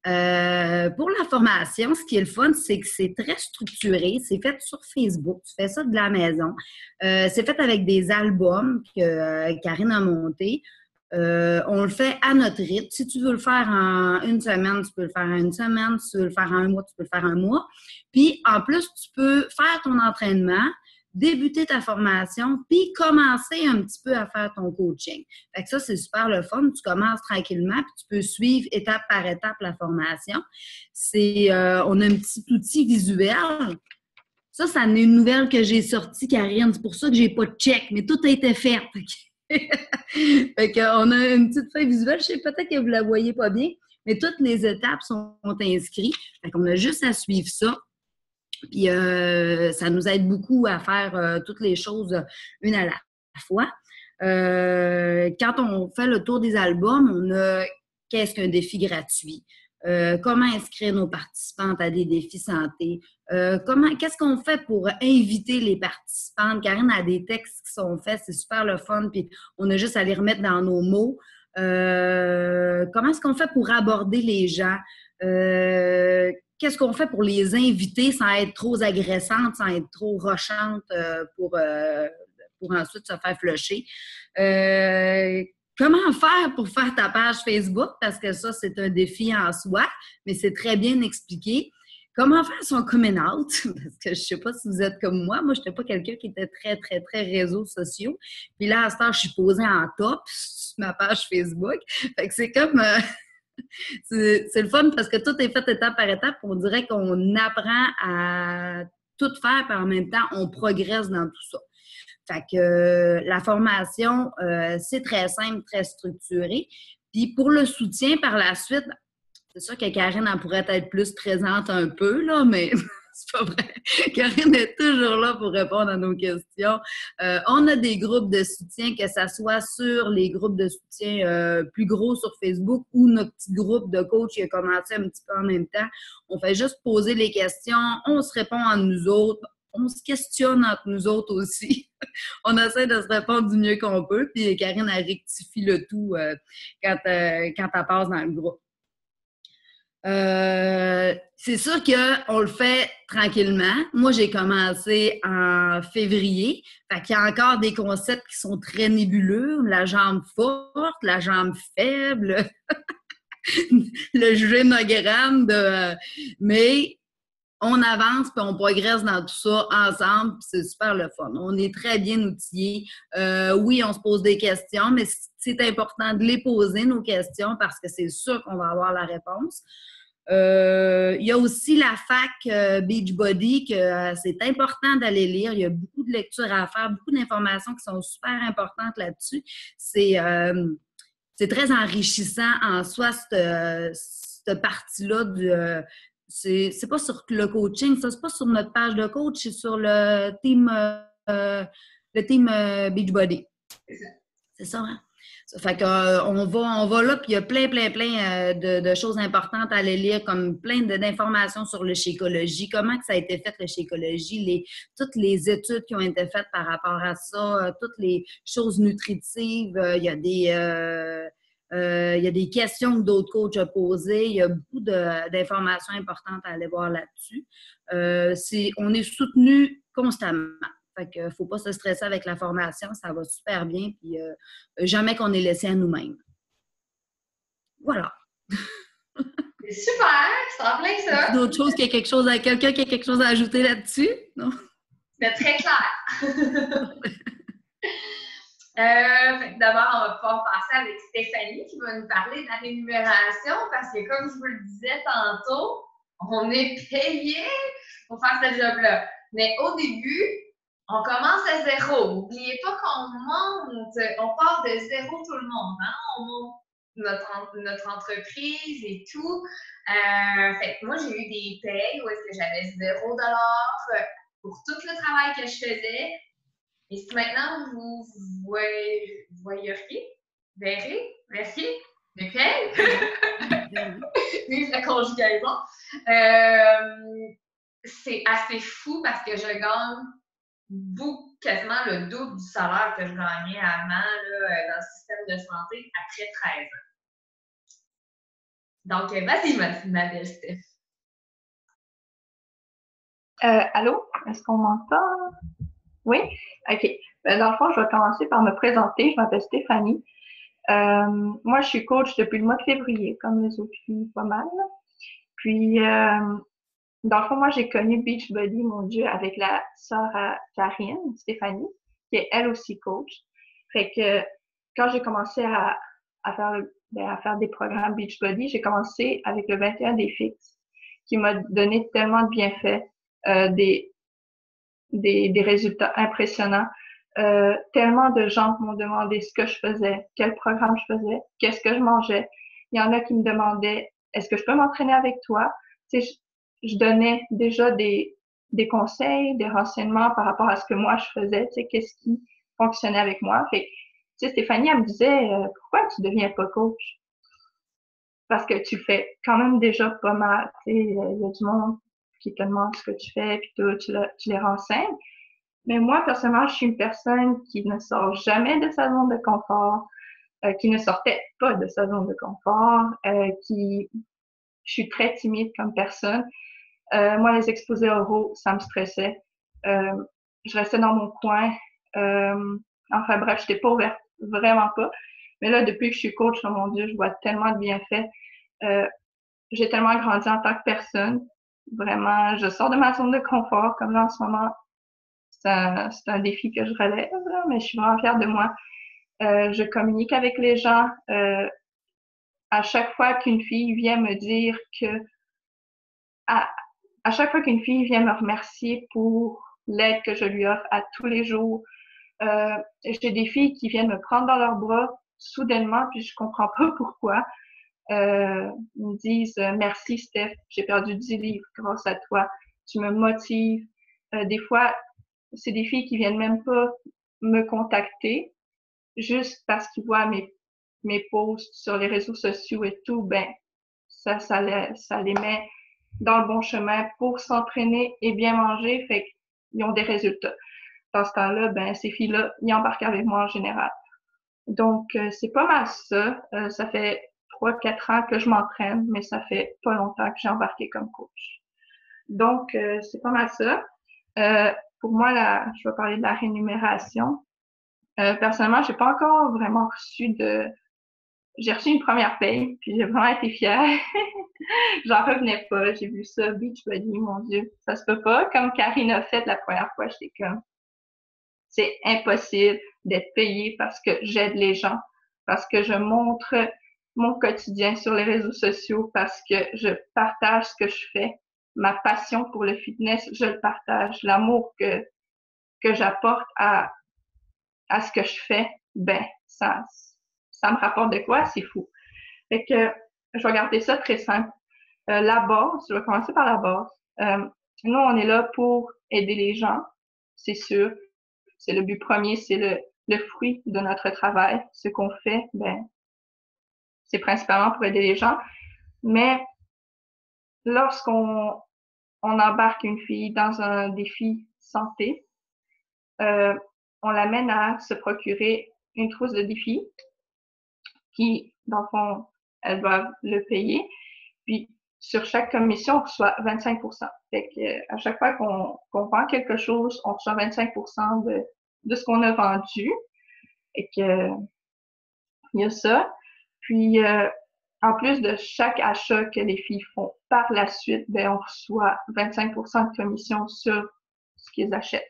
Pour la formation, ce qui est le fun, c'est que c'est très structuré. C'est fait sur Facebook. Tu fais ça de la maison. C'est fait avec des albums que Karine a montés. On le fait à notre rythme. Si tu veux le faire en une semaine, tu peux le faire en une semaine. Si tu veux le faire en un mois, tu peux le faire en un mois. Puis, en plus, tu peux faire ton entraînement, débuter ta formation, puis commencer un petit peu à faire ton coaching. Fait que ça, c'est super le fun. Tu commences tranquillement, puis tu peux suivre étape par étape la formation. On a un petit outil visuel. Ça, c'en est une nouvelle que j'ai sortie, Karine. C'est pour ça que j'ai pas de check, mais tout a été fait. Fait qu'on a une petite feuille visuelle. Je sais peut-être que vous la voyez pas bien, mais toutes les étapes sont inscrites. Fait qu'on a juste à suivre ça. Puis ça nous aide beaucoup à faire toutes les choses une à la fois. Quand on fait le tour des albums, on a qu'est-ce qu'un défi gratuit? Comment inscrire nos participantes à des défis santé? Qu'est-ce qu'on fait pour inviter les participantes? Karine a des textes qui sont faits, c'est super le fun, puis on a juste à les remettre dans nos mots. Comment est-ce qu'on fait pour aborder les gens? Qu'est-ce qu'on fait pour les inviter sans être trop agressante, sans être trop rochante pour ensuite se faire flusher? Comment faire pour faire ta page Facebook? Parce que ça, c'est un défi en soi, mais c'est très bien expliqué. Comment faire son coming out? Parce que je ne sais pas si vous êtes comme moi. Moi, je n'étais pas quelqu'un qui était très, très, très réseaux sociaux. Puis là, à ce temps, je suis posée en top sur ma page Facebook. Fait que c'est comme... c'est le fun parce que tout est fait étape par étape. On dirait qu'on apprend à tout faire, puis en même temps, on progresse dans tout ça. Fait que la formation, c'est très simple, très structuré. Puis pour le soutien par la suite, c'est sûr que Karine, elle pourrait être plus présente un peu, là, mais C'est pas vrai. Karine est toujours là pour répondre à nos questions. On a des groupes de soutien, que ça soit sur les groupes de soutien plus gros sur Facebook ou notre petit groupe de coach qui a commencé un petit peu en même temps. On fait juste poser les questions, on se répond à nous autres, on se questionne entre nous autres aussi. On essaie de se répondre du mieux qu'on peut, puis Karine, elle rectifie le tout quand elle passe dans le groupe. C'est sûr qu'on le fait tranquillement. Moi, j'ai commencé en février. Fait qu'il y a encore des concepts qui sont très nébuleux. La jambe forte, la jambe faible, le génogramme mais on avance puis on progresse dans tout ça ensemble, puis c'est super le fun. On est très bien outillés. Oui, on se pose des questions, mais c'est important de les poser, nos questions, parce que c'est sûr qu'on va avoir la réponse. Il y a aussi la fac Beachbody, que c'est important d'aller lire. Il y a beaucoup de lectures à faire, beaucoup d'informations qui sont super importantes là-dessus. C'est très enrichissant en soi, cette partie-là c'est pas sur le coaching, ça, c'est pas sur notre page de coach, c'est sur le team Beachbody. C'est ça, hein? Ça fait qu'on va là, puis il y a plein de choses importantes à aller lire, comme plein d'informations sur le Shakeology, comment que ça a été fait, le Shakeology, toutes les études qui ont été faites par rapport à ça, toutes les choses nutritives, il y a des questions que d'autres coachs ont posées. Il y a beaucoup d'informations importantes à aller voir là-dessus. On est soutenu constamment. Fait qu'il ne faut pas se stresser avec la formation. Ça va super bien. Puis jamais qu'on est laissé à nous-mêmes. Voilà. C'est super! C'est en plein ça! D'autres choses, quelqu'un qui a quelque chose à ajouter là-dessus? Non? C'est très clair. D'abord, on va pouvoir passer avec Stéphanie qui va nous parler de la rémunération parce que, comme je vous le disais tantôt, on est payé pour faire ce job-là. Mais au début, on commence à zéro. N'oubliez pas qu'on monte, on part de zéro tout le monde. Hein? On monte notre entreprise et tout. Fait que moi, j'ai eu des payes où est-ce que j'avais $0 pour tout le travail que je faisais. Et si maintenant vous verriez, vive la conjugaison, c'est assez fou parce que je gagne quasiment le double du salaire que je gagnais avant là, dans le système de santé après 13 ans. Donc, vas-y, ma belle Steph. Allô? Est-ce qu'on m'entend? Oui? OK. Dans le fond, je vais commencer par me présenter. Je m'appelle Stéphanie. Moi, je suis coach depuis le mois de février, comme les autres filles, pas mal. Puis, dans le fond, moi, j'ai connu Beachbody, mon Dieu, avec la sœur à Karine, Stéphanie, qui est elle aussi coach. Fait que quand j'ai commencé à faire des programmes Beachbody, j'ai commencé avec le 21 des fixes, qui m'a donné tellement de bienfaits, des résultats impressionnants. Tellement de gens m'ont demandé ce que je faisais, quel programme je faisais, qu'est-ce que je mangeais. Il y en a qui me demandaient, est-ce que je peux m'entraîner avec toi? Tu sais, je donnais déjà des conseils, des renseignements par rapport à ce que moi je faisais, tu sais, qu'est-ce qui fonctionnait avec moi. Fait, tu sais, Stéphanie, elle me disait, pourquoi tu deviens pas coach? Parce que tu fais quand même déjà pas mal, tu sais, il y a du monde qui te demande ce que tu fais, puis tu les renseignes. Mais moi, personnellement, je suis une personne qui ne sort jamais de sa zone de confort, qui ne sortait pas de sa zone de confort, je suis très timide comme personne. Moi, les exposés oraux, ça me stressait. Je restais dans mon coin. Enfin bref, je n'étais pas ouverte, vraiment pas. Mais là, depuis que je suis coach, oh mon Dieu, je vois tellement de bienfaits. J'ai tellement grandi en tant que personne. Vraiment, je sors de ma zone de confort, comme là en ce moment. C'est un défi que je relève, là, mais je suis vraiment fière de moi. Je communique avec les gens. À chaque fois qu'une fille vient me dire que... À chaque fois qu'une fille vient me remercier pour l'aide que je lui offre à tous les jours, j'ai des filles qui viennent me prendre dans leurs bras soudainement, puis je comprends pas pourquoi. Ils me disent « Merci Steph, j'ai perdu 10 livres grâce à toi. tu me motives. Des fois, c'est des filles qui viennent même pas me contacter juste parce qu'ils voient mes posts sur les réseaux sociaux et tout, ben ça les met dans le bon chemin pour s'entraîner et bien manger, fait qu'ils ont des résultats. Dans ce temps-là, ben ces filles-là, ils embarquent avec moi en général. Donc, c'est pas mal ça. Ça fait 3-4 ans que je m'entraîne, mais ça fait pas longtemps que j'ai embarqué comme coach. Donc, c'est pas mal ça. Pour moi, là, je vais parler de la rémunération. Personnellement, j'ai pas encore vraiment j'ai reçu une première paye, puis j'ai vraiment été fière. J'en revenais pas. J'ai vu ça, Beachbody, mon Dieu, ça se peut pas. Comme Karine a fait la première fois, j'étais comme, c'est impossible d'être payée parce que j'aide les gens, parce que je montre mon quotidien sur les réseaux sociaux, parce que je partage ce que je fais. Ma passion pour le fitness, je le partage. L'amour que j'apporte à ce que je fais, ben, ça me rapporte de quoi? C'est fou. Fait que, je vais garder ça très simple. La base, je vais commencer par la base. Nous, on est là pour aider les gens, c'est sûr. C'est le but premier, c'est le fruit de notre travail. Ce qu'on fait, ben, c'est principalement pour aider les gens. Mais lorsqu'on embarque une fille dans un défi santé, on l'amène à se procurer une trousse de défi qui, dans le fond, elles doivent le payer. Puis, sur chaque commission, on reçoit 25%. Fait que, à chaque fois qu'on vend quelque chose, on reçoit 25% de ce qu'on a vendu. Et que, il y a ça. Puis, en plus de chaque achat que les filles font par la suite, ben, on reçoit 25% de commission sur ce qu'ils achètent.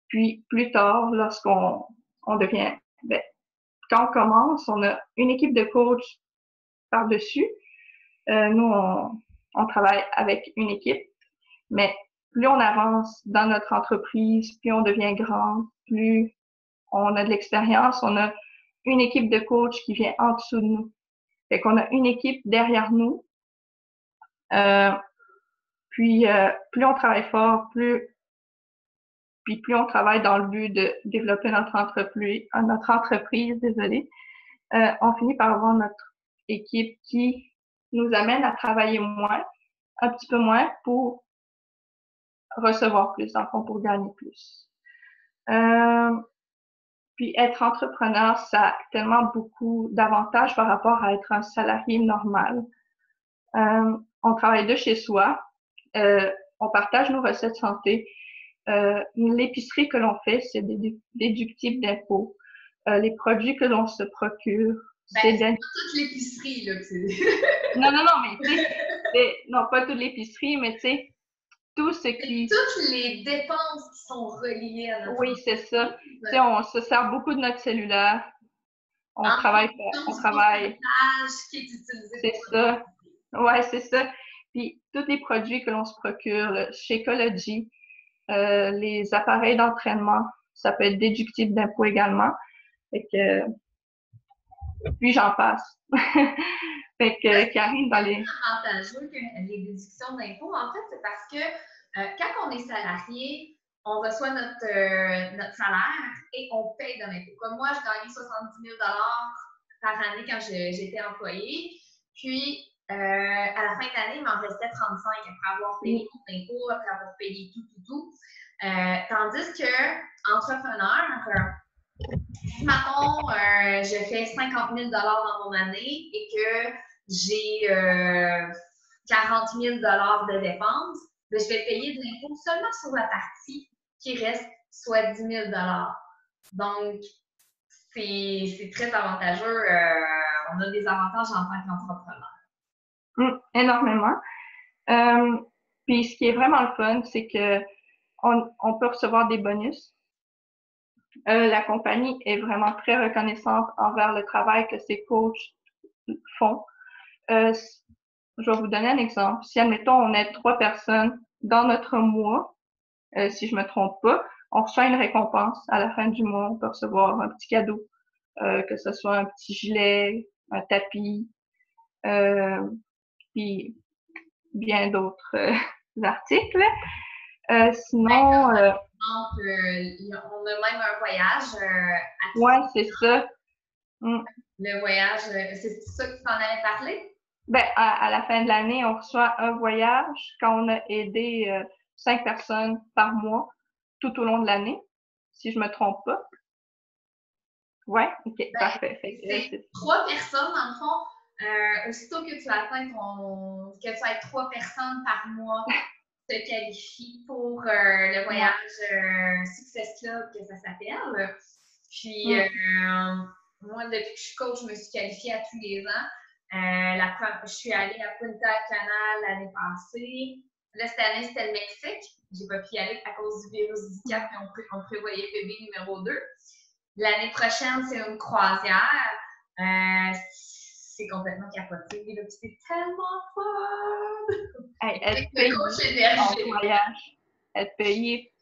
Puis, plus tard, lorsqu'on devient, ben, quand on commence, on a une équipe de coach par-dessus. Nous, on travaille avec une équipe, mais plus on avance dans notre entreprise, plus on devient grand, plus on a de l'expérience, on a une équipe de coach qui vient en dessous de nous. Fait qu'on a une équipe derrière nous. Puis plus on travaille fort, plus on travaille dans le but de développer notre entreprise, désolé, on finit par avoir notre équipe qui nous amène à travailler moins, un petit peu moins pour recevoir plus, dans le fond, pour gagner plus. Puis être entrepreneur, ça a tellement beaucoup d'avantages par rapport à être un salarié normal. On travaille de chez soi, on partage nos recettes santé. L'épicerie que l'on fait, c'est déductible d'impôts. Les produits que l'on se procure, c'est pas toute l'épicerie, là. Non, mais tu sais, non, pas toute l'épicerie, mais tu sais, tout ce qui... Toutes les dépenses qui sont reliées à notre... Oui, c'est ça. Tu sais, on se sert beaucoup de notre cellulaire. On travaille... qui est utilisé. C'est ça. Ouais, c'est ça. Puis, tous les produits que l'on se procure, le Shakeology, les appareils d'entraînement, ça peut être déductible d'impôt également. Fait que... Puis, j'en passe. Fait que, Karine, dans les... C'est avantageux que les déductions d'impôts, en fait, c'est parce que quand on est salarié, on reçoit notre salaire et on paye de l'impôt. Comme moi, je gagnais 70 000 par année quand j'étais employée. Puis, à la fin de l'année, il m'en restait 35 après avoir payé tout l'impôt, après avoir payé tout. Tandis que entrepreneur, si, mettons, je fais 50 000 dans mon année et que j'ai 40 000 de dépenses, ben, je vais payer de l'impôt seulement sur la partie qui reste, soit 10 000 Donc, c'est très avantageux. On a des avantages en tant qu'entrepreneur. Énormément. Puis, ce qui est vraiment le fun, c'est que on peut recevoir des bonus. La compagnie est vraiment très reconnaissante envers le travail que ses coachs font. Je vais vous donner un exemple. Si, admettons, on est 3 personnes dans notre mois, si je me trompe pas, on reçoit une récompense à la fin du mois. On peut recevoir un petit cadeau, que ce soit un petit gilet, un tapis. Puis bien d'autres articles. Sinon, Par exemple, on a même un voyage à ouais, c'est ça. le voyage, c'est ça que tu t'en avais parlé? Ben, à la fin de l'année, on reçoit un voyage quand on a aidé 5 personnes par mois tout au long de l'année, si je me trompe pas. Ouais, ok, parfait. C'est 3 personnes, dans le fond. Aussitôt que tu atteins que tu as 3 personnes par mois te qualifient pour le voyage Success Club, que ça s'appelle. Puis, moi, depuis que je suis coach, je me suis qualifiée à tous les ans. Je suis allée à Punta Cana l'année passée. Là, cette année, c'était le Mexique. J'ai pas pu y aller à cause du virus du Cap, mais on prévoyait bébé numéro 2. L'année prochaine, c'est une croisière. C'est complètement capoté. Là, c'est tellement fun! Être payé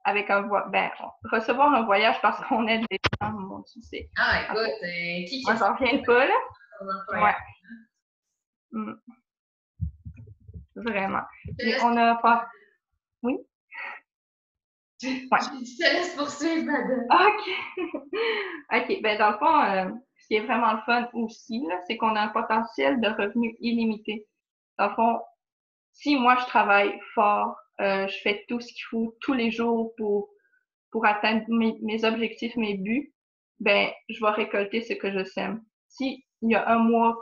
avec recevoir un voyage parce qu'on aide les gens, mon Dieu, c'est... Ah, écoute, qui on s'en vient pas, là? Ouais. Vraiment. Et on n'a pas... Oui? Ouais. Je te laisse poursuivre, madame. OK. OK. Ben, dans le fond, ce qui est vraiment le fun aussi, là, c'est qu'on a un potentiel de revenus illimité. Dans le fond, si moi, je travaille fort, je fais tout ce qu'il faut tous les jours pour atteindre mes objectifs, mes buts, ben, je vais récolter ce que je sème. Si il y a un mois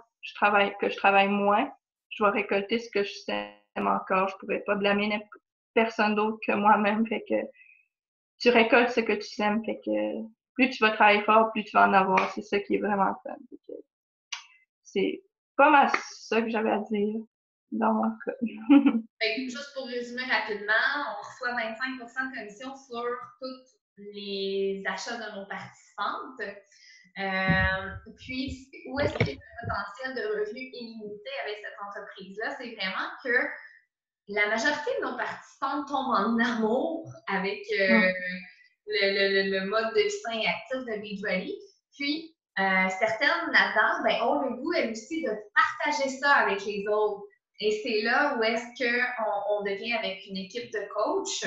que je travaille moins, je vais récolter ce que je sème encore. Je pourrais pas blâmer personne d'autre que moi-même. Fait que tu récoltes ce que tu sèmes. Fait que plus tu vas travailler fort, plus tu vas en avoir. C'est ça qui est vraiment fun. C'est pas mal ça que j'avais à dire dans mon cas. Juste pour résumer rapidement, on reçoit 25 de commission sur tous les achats de nos participantes. Puis, où est-ce qu'il y a le potentiel de revenus illimité avec cette entreprise-là? C'est vraiment que la majorité de nos participantes tombent en amour avec le mode de vie sain et actif de Beachbody. Puis, certaines là-dedans ont le goût, elles aussi, de partager ça avec les autres. Et c'est là où est-ce qu'on devient avec une équipe de coach.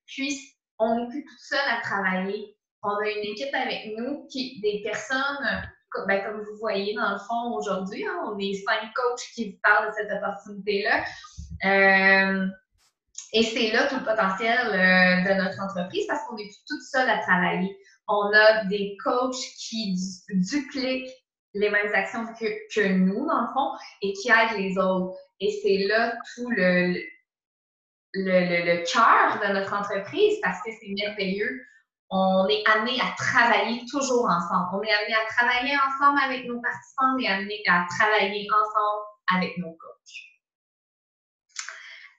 Puis, on n'est plus toute seule à travailler. On a une équipe avec nous, des personnes, comme vous voyez dans le fond aujourd'hui, on est 5 coachs qui vous parlent de cette opportunité-là. Et c'est là tout le potentiel de notre entreprise parce qu'on n'est plus toute seule à travailler. On a des coachs qui dupliquent les mêmes actions que nous, dans le fond, et qui aident les autres. Et c'est là tout le cœur de notre entreprise parce que c'est merveilleux. On est amené à travailler toujours ensemble. On est amené à travailler ensemble avec nos participants et amené à travailler ensemble avec nos coachs.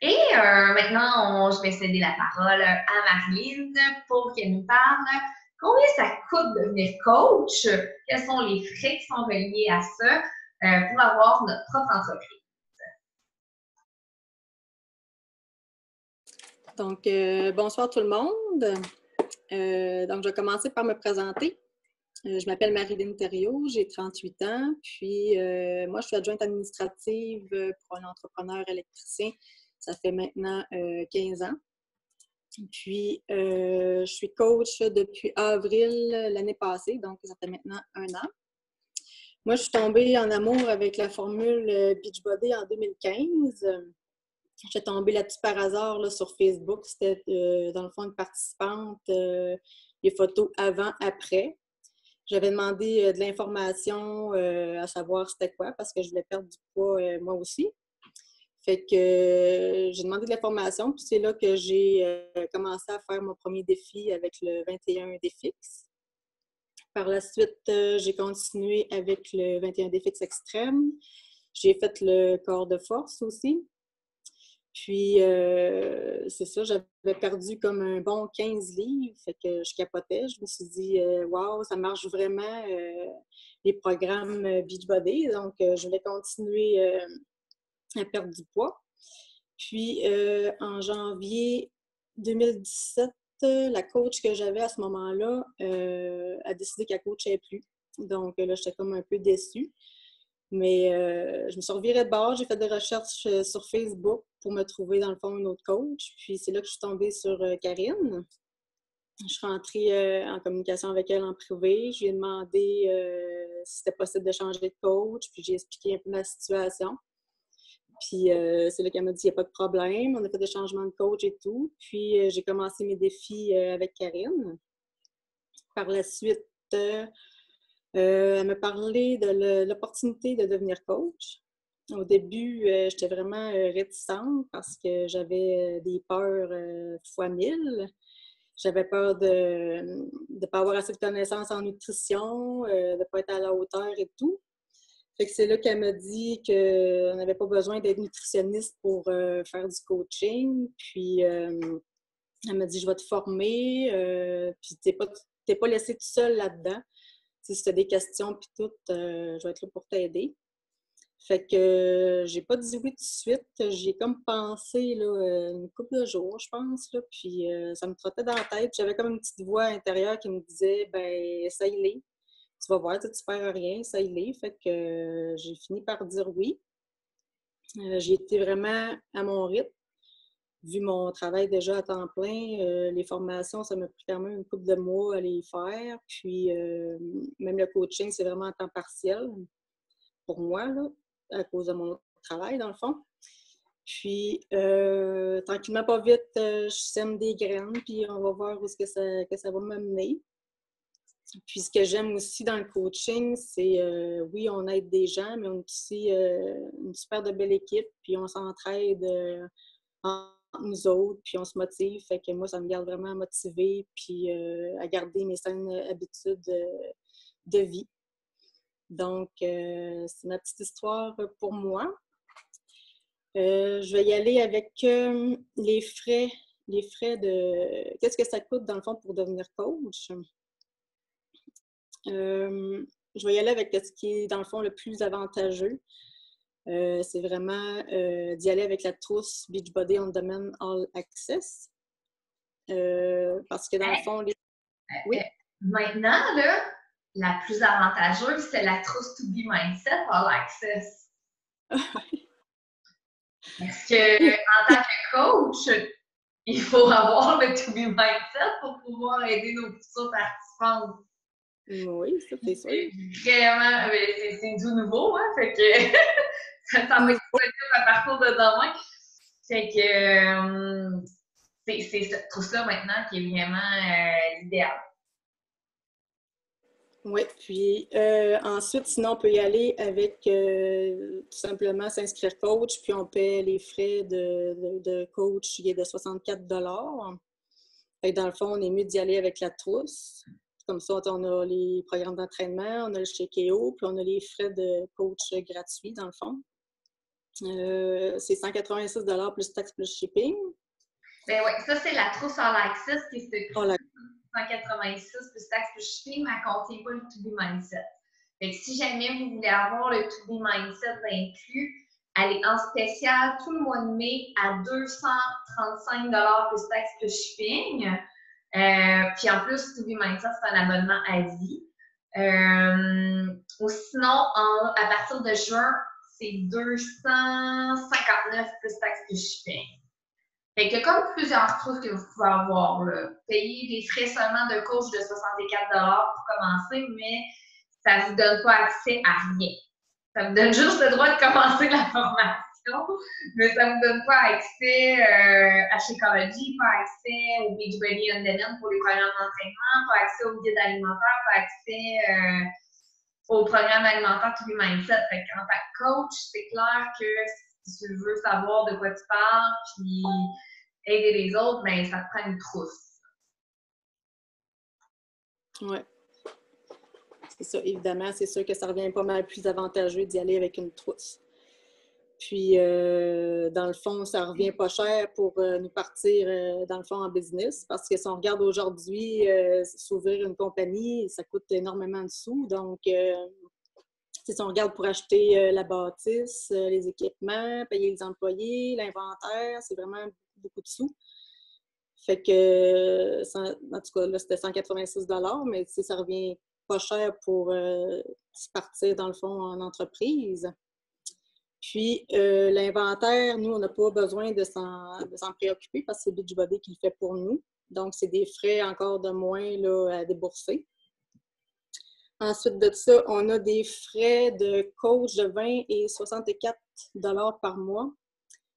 Et maintenant, je vais céder la parole à Marilyn pour qu'elle nous parle combien ça coûte de devenir coach, quels sont les frais qui sont reliés à ça pour avoir notre propre entreprise. Donc, bonsoir tout le monde. Donc, je vais commencer par me présenter. Je m'appelle Marilyn Thériault, j'ai 38 ans, puis moi, je suis adjointe administrative pour un entrepreneur électricien. Ça fait maintenant 15 ans. Puis, je suis coach depuis avril l'année passée, donc ça fait maintenant 1 an. Moi, je suis tombée en amour avec la formule Beachbody en 2015. J'ai tombé là-dessus par hasard là, sur Facebook. C'était, dans le fond, une participante, les photos avant, après. J'avais demandé de l'information à savoir c'était quoi, parce que je voulais perdre du poids moi aussi. Fait que j'ai demandé de l'information, puis c'est là que j'ai commencé à faire mon premier défi avec le 21 défix. Par la suite, j'ai continué avec le 21 défix extrême. J'ai fait le corps de force aussi. Puis, c'est ça, j'avais perdu comme un bon 15 livres, fait que je capotais. Je me suis dit, wow, ça marche vraiment, les programmes Beachbody. Donc, je voulais continuer à perdre du poids. Puis, en janvier 2017, la coach que j'avais à ce moment-là a décidé qu'elle ne coachait plus. Donc, là, j'étais comme un peu déçue. Mais je me suis revirée de bord, j'ai fait des recherches sur Facebook pour me trouver, dans le fond, une autre coach. Puis c'est là que je suis tombée sur Karine. Je suis rentrée en communication avec elle en privé. Je lui ai demandé si c'était possible de changer de coach. Puis j'ai expliqué un peu ma situation. Puis c'est là qu'elle m'a dit qu'il n'y a pas de problème. On a fait des changements de coach et tout. Puis j'ai commencé mes défis avec Karine. Par la suite, elle m'a parlé de l'opportunité de devenir coach. Au début, j'étais vraiment réticente parce que j'avais des peurs fois 1000. J'avais peur de ne pas avoir assez de connaissances en nutrition, de ne pas être à la hauteur et tout. Fait que c'est là qu'elle m'a dit qu'on n'avait pas besoin d'être nutritionniste pour faire du coaching. Puis elle m'a dit, je vais te former, puis t'es pas laissé tout seul là-dedans. Si tu as des questions puis tout, je vais être là pour t'aider. Fait que j'ai pas dit oui tout de suite. J'ai comme pensé là, une couple de jours, je pense, là, puis ça me trottait dans la tête. J'avais comme une petite voix intérieure qui me disait ben essaye-les. Tu vas voir, tu perds rien, essaye-les. Fait que j'ai fini par dire oui. J'ai été vraiment à mon rythme. Vu mon travail déjà à temps plein, les formations, ça m'a pris quand même une couple de mois à les faire. Puis même le coaching, c'est vraiment à temps partiel pour moi, là, à cause de mon travail, dans le fond. Puis, tranquillement, pas vite, je sème des graines, puis on va voir où est-ce que ça va m'amener. Puis, ce que j'aime aussi dans le coaching, c'est, oui, on aide des gens, mais on est aussi une super de belle équipe, puis on s'entraide entre nous autres, puis on se motive. Fait que moi, ça me garde vraiment motivée, puis à garder mes saines habitudes de vie. Donc, c'est ma petite histoire pour moi. Je vais y aller avec les frais de... Qu'est-ce que ça coûte, dans le fond, pour devenir coach? Je vais y aller avec ce qui est, dans le fond, le plus avantageux. C'est vraiment d'y aller avec la trousse Beachbody On Demand All Access. Parce que, dans le fond... Oui? Maintenant, là, la plus avantageuse, c'est la trousse To Be Mindset All Access. Parce que, en tant que coach, il faut avoir le To Be Mindset pour pouvoir aider nos futurs participants. Oui, ça, c'est sûr. Vraiment, c'est du nouveau, hein? Fait que ça m'explique un parcours de demain. Fait que c'est cette trousse-là maintenant qui est vraiment l'idéal. Oui, puis ensuite, sinon, on peut y aller avec tout simplement s'inscrire coach, puis on paie les frais de coach qui est de 64 $. Et dans le fond, on est mieux d'y aller avec la trousse. Comme ça, on a les programmes d'entraînement, on a le Shake.io, puis on a les frais de coach gratuits, dans le fond. C'est 186 $ plus taxes plus shipping. Ben oui, ça, c'est la trousse All Access qui est 186 plus taxes plus shipping, mais elle ne contient pas le To Be Mindset. Fait que si jamais vous voulez avoir le To Be Mindset inclus, elle est en spécial tout le mois de mai à 235 $ plus taxes plus shipping. Puis en plus, To Be Mindset, c'est un abonnement à vie. Ou sinon, à partir de juin, c'est 259 plus taxes plus shipping. Fait qu'il y a comme plusieurs trucs que vous pouvez avoir, là. Payer des frais seulement de coach de 64 $ pour commencer, mais ça ne vous donne pas accès à rien. Ça vous donne juste le droit de commencer la formation, mais ça ne vous donne pas accès à Shakeology, pas accès au Beachbody On Demand pour les programmes d'entraînement, pas accès au guide alimentaire, pas accès au programme alimentaire To Be Mindset. Fait qu'en tant que coach, c'est clair que si tu veux savoir de quoi tu parles, puis aider les autres, ben ça te prend une trousse. Oui. C'est ça, évidemment, c'est sûr que ça revient pas mal plus avantageux d'y aller avec une trousse. Puis, dans le fond, ça revient pas cher pour nous partir, dans le fond, en business. Parce que si on regarde aujourd'hui, s'ouvrir une compagnie, ça coûte énormément de sous. Donc, si on regarde pour acheter la bâtisse, les équipements, payer les employés, l'inventaire, c'est vraiment beaucoup de sous. Fait que, en tout cas, là, c'était 186 $, mais ça revient pas cher pour partir, dans le fond, en entreprise. Puis, l'inventaire, nous, on n'a pas besoin de s'en préoccuper parce que c'est Beachbody qui le fait pour nous. Donc, c'est des frais encore de moins là, à débourser. Ensuite de ça, on a des frais de coach de 20 et 64 $ par mois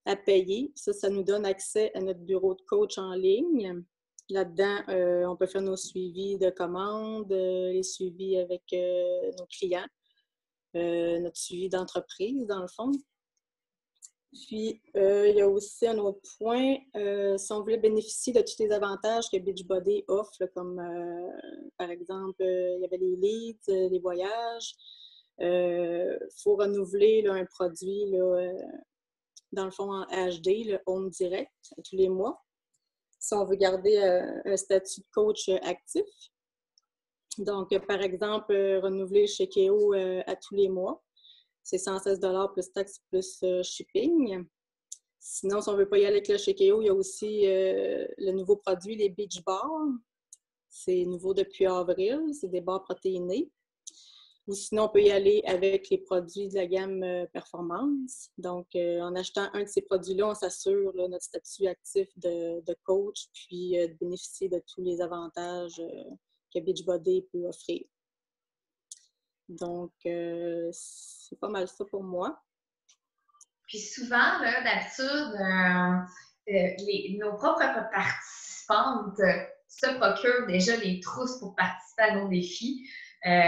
à payer. Ça nous donne accès à notre bureau de coach en ligne. Là-dedans, on peut faire nos suivis de commandes, les suivis avec nos clients, notre suivi d'entreprise, dans le fond. Puis, il y a aussi un autre point, si on voulait bénéficier de tous les avantages que Beachbody offre, là, comme par exemple, il y avait les leads, les voyages, il faut renouveler là, un produit, là, dans le fond en HD, le Home Direct, tous les mois, si on veut garder un statut de coach actif. Donc, par exemple, renouveler chez Keo à tous les mois. C'est 116 $ plus taxes plus shipping. Sinon, si on ne veut pas y aller avec le chez Keo, il y a aussi le nouveau produit, les Beach Bars. C'est nouveau depuis avril. C'est des barres protéinées. Ou sinon, on peut y aller avec les produits de la gamme Performance. Donc, en achetant un de ces produits-là, on s'assure là, notre statut actif de coach, puis de bénéficier de tous les avantages que Beachbody peut offrir. Donc, c'est pas mal ça pour moi. Puis souvent, là, d'habitude, nos propres participantes se procurent déjà les trousses pour participer à nos défis.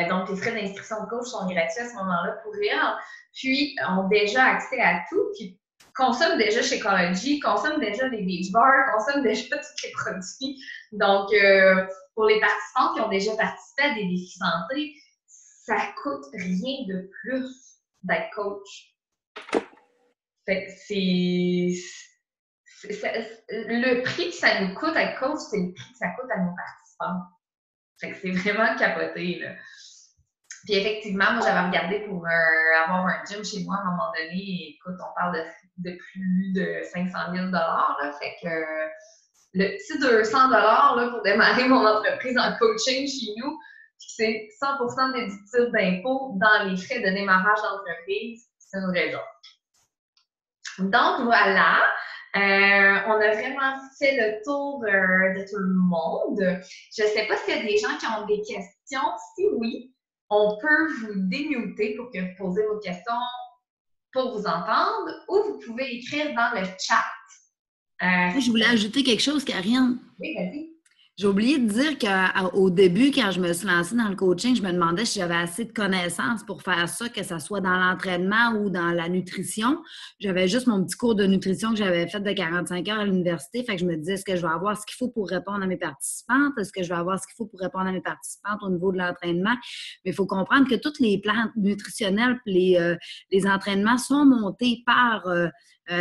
Donc, les frais d'inscription de coach sont gratuits à ce moment-là pour elles. Puis, ont déjà accès à tout. Puis, consomment déjà chez Ecology, consomment déjà les beach bars, consomment déjà tous les produits. Donc, pour les participantes qui ont déjà participé à des défis santé, ça coûte rien de plus d'être coach. Fait que le prix que ça nous coûte être coach, c'est le prix que ça coûte à nos participants. Fait que c'est vraiment capoté, là. Puis effectivement, moi, j'avais regardé pour avoir un gym chez moi à un moment donné. Écoute, on parle de plus de 500 000 $, là. Fait que le petit 200 $ là, pour démarrer mon entreprise en coaching chez nous, c'est 100% déductible d'impôts dans les frais de démarrage d'entreprise. C'est une raison. Donc, voilà. On a vraiment fait le tour de tout le monde. Je ne sais pas s'il y a des gens qui ont des questions. Si oui, on peut vous démuter pour que vous posiez vos questions pour vous entendre ou vous pouvez écrire dans le chat. Je voulais ajouter quelque chose, Karine. Oui, vas-y. J'ai oublié de dire qu'au début, quand je me suis lancée dans le coaching, je me demandais si j'avais assez de connaissances pour faire ça, que ce soit dans l'entraînement ou dans la nutrition. J'avais juste mon petit cours de nutrition que j'avais fait de 45 heures à l'université. Fait que je me disais, est-ce que je vais avoir ce qu'il faut pour répondre à mes participantes? Est-ce que je vais avoir ce qu'il faut pour répondre à mes participantes au niveau de l'entraînement? Mais il faut comprendre que tous les plans nutritionnels, les entraînements sont montés par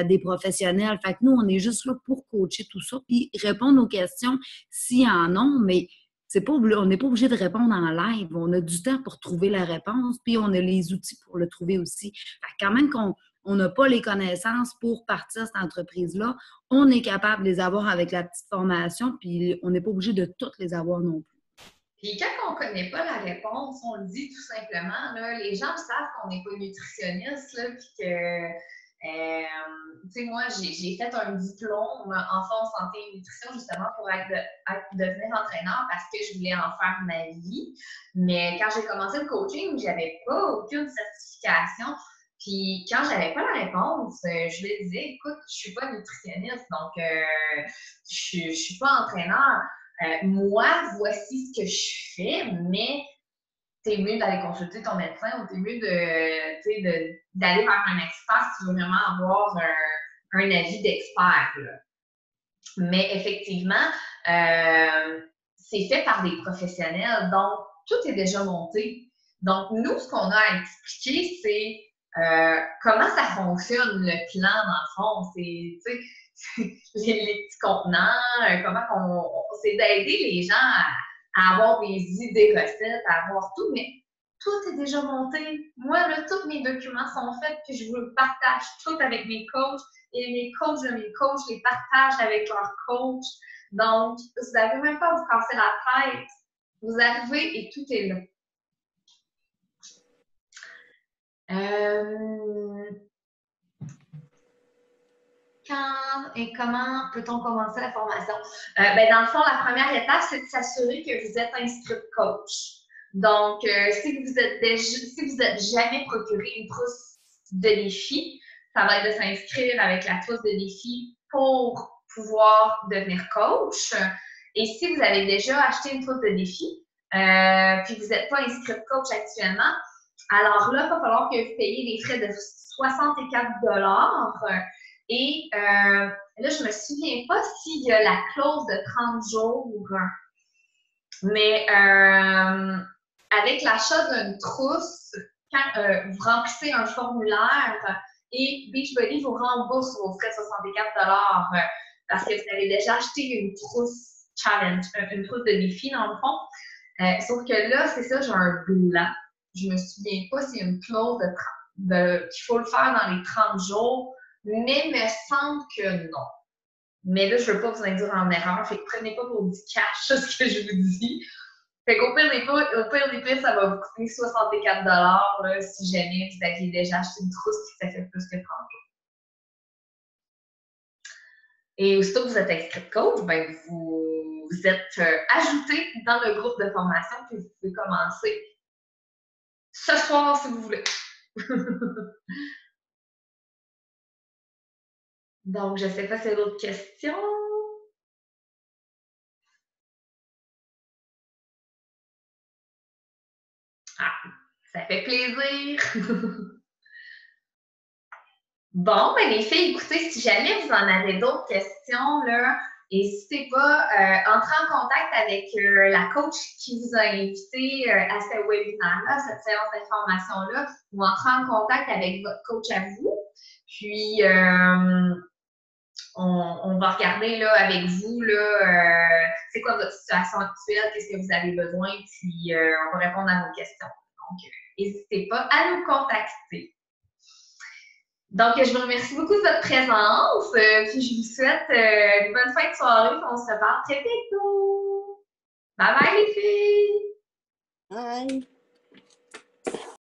des professionnels. Fait que nous, on est juste là pour coacher tout ça puis répondre aux questions s'il y en a, mais on n'est pas obligé de répondre en live. On a du temps pour trouver la réponse, puis on a les outils pour le trouver aussi. Fait que quand même qu'on n'a pas les connaissances pour partir cette entreprise-là, on est capable de les avoir avec la petite formation, puis on n'est pas obligé de toutes les avoir non plus. Puis quand on ne connaît pas la réponse, on le dit tout simplement, là, les gens savent qu'on n'est pas nutritionniste, là, puis que tu sais, moi, j'ai fait un diplôme en forme santé et nutrition justement pour devenir entraîneur parce que je voulais en faire ma vie. Mais quand j'ai commencé le coaching, j'avais pas aucune certification. Puis quand j'avais pas la réponse, je lui disais, écoute, je suis pas nutritionniste, donc je suis pas entraîneur. Moi, voici ce que je fais, mais t'es mieux d'aller consulter ton médecin ou t'es mieux d'aller vers un expert si tu veux vraiment avoir un avis d'expert. Mais effectivement, c'est fait par des professionnels, donc tout est déjà monté. Donc, nous, ce qu'on a à expliquer, c'est comment ça fonctionne, le plan, dans le fond. C'est les petits contenants, c'est d'aider les gens à avoir des idées recettes, à avoir tout, mais tout est déjà monté. Moi, là, tous mes documents sont faits, puis je vous le partage tout avec mes coachs, et mes coachs de mes coachs les partagent avec leurs coachs. Donc, vous n'avez même pas à vous casser la tête. Vous arrivez et tout est là. Quand et comment peut-on commencer la formation? Ben, dans le fond, la première étape, c'est de s'assurer que vous êtes inscrit coach. Donc, si vous êtes jamais procuré une trousse de défi, ça va être de s'inscrire avec la trousse de défi pour pouvoir devenir coach. Et si vous avez déjà acheté une trousse de défi, puis vous n'êtes pas inscrit coach actuellement, alors là, il va falloir que vous payiez des frais de 64 $. Et là, je ne me souviens pas s'il y a la clause de 30 jours, mais avec l'achat d'une trousse, quand vous remplissez un formulaire et Beachbody vous rembourse vos frais de 64 $ parce que vous avez déjà acheté une trousse challenge, une trousse de défi dans le fond. Sauf que là, c'est ça, j'ai un blanc. Je me souviens pas s'il y a une clause qu'il faut le faire dans les 30 jours, mais il me semble que non. Mais là, je ne veux pas vous induire en erreur, fait que prenez pas pour du cash, c'est ce que je vous dis. Fait qu'au pire des pires, ça va vous coûter 64 $ si jamais vous aviez déjà acheté une trousse qui ça fait plus que 30 jours. Et aussitôt que vous êtes inscrit coach, ben vous êtes ajouté dans le groupe de formation que vous pouvez commencer ce soir si vous voulez. Donc, je ne sais pas s'il y a d'autres questions. Ah, ça fait plaisir. Bon, ben les filles, écoutez, si jamais vous en avez d'autres questions, là, n'hésitez pas à entrer en contact avec la coach qui vous a invité à ce webinaire-là, cette séance d'information-là, ou entrer en contact avec votre coach à vous. Puis, on va regarder là, avec vous c'est quoi votre situation actuelle, qu'est-ce que vous avez besoin, puis on va répondre à vos questions. Donc, n'hésitez pas à nous contacter. Donc, je vous remercie beaucoup de votre présence, puis je vous souhaite une bonne fin de soirée, puis on se reparle très bientôt. Bye bye les filles! Bye!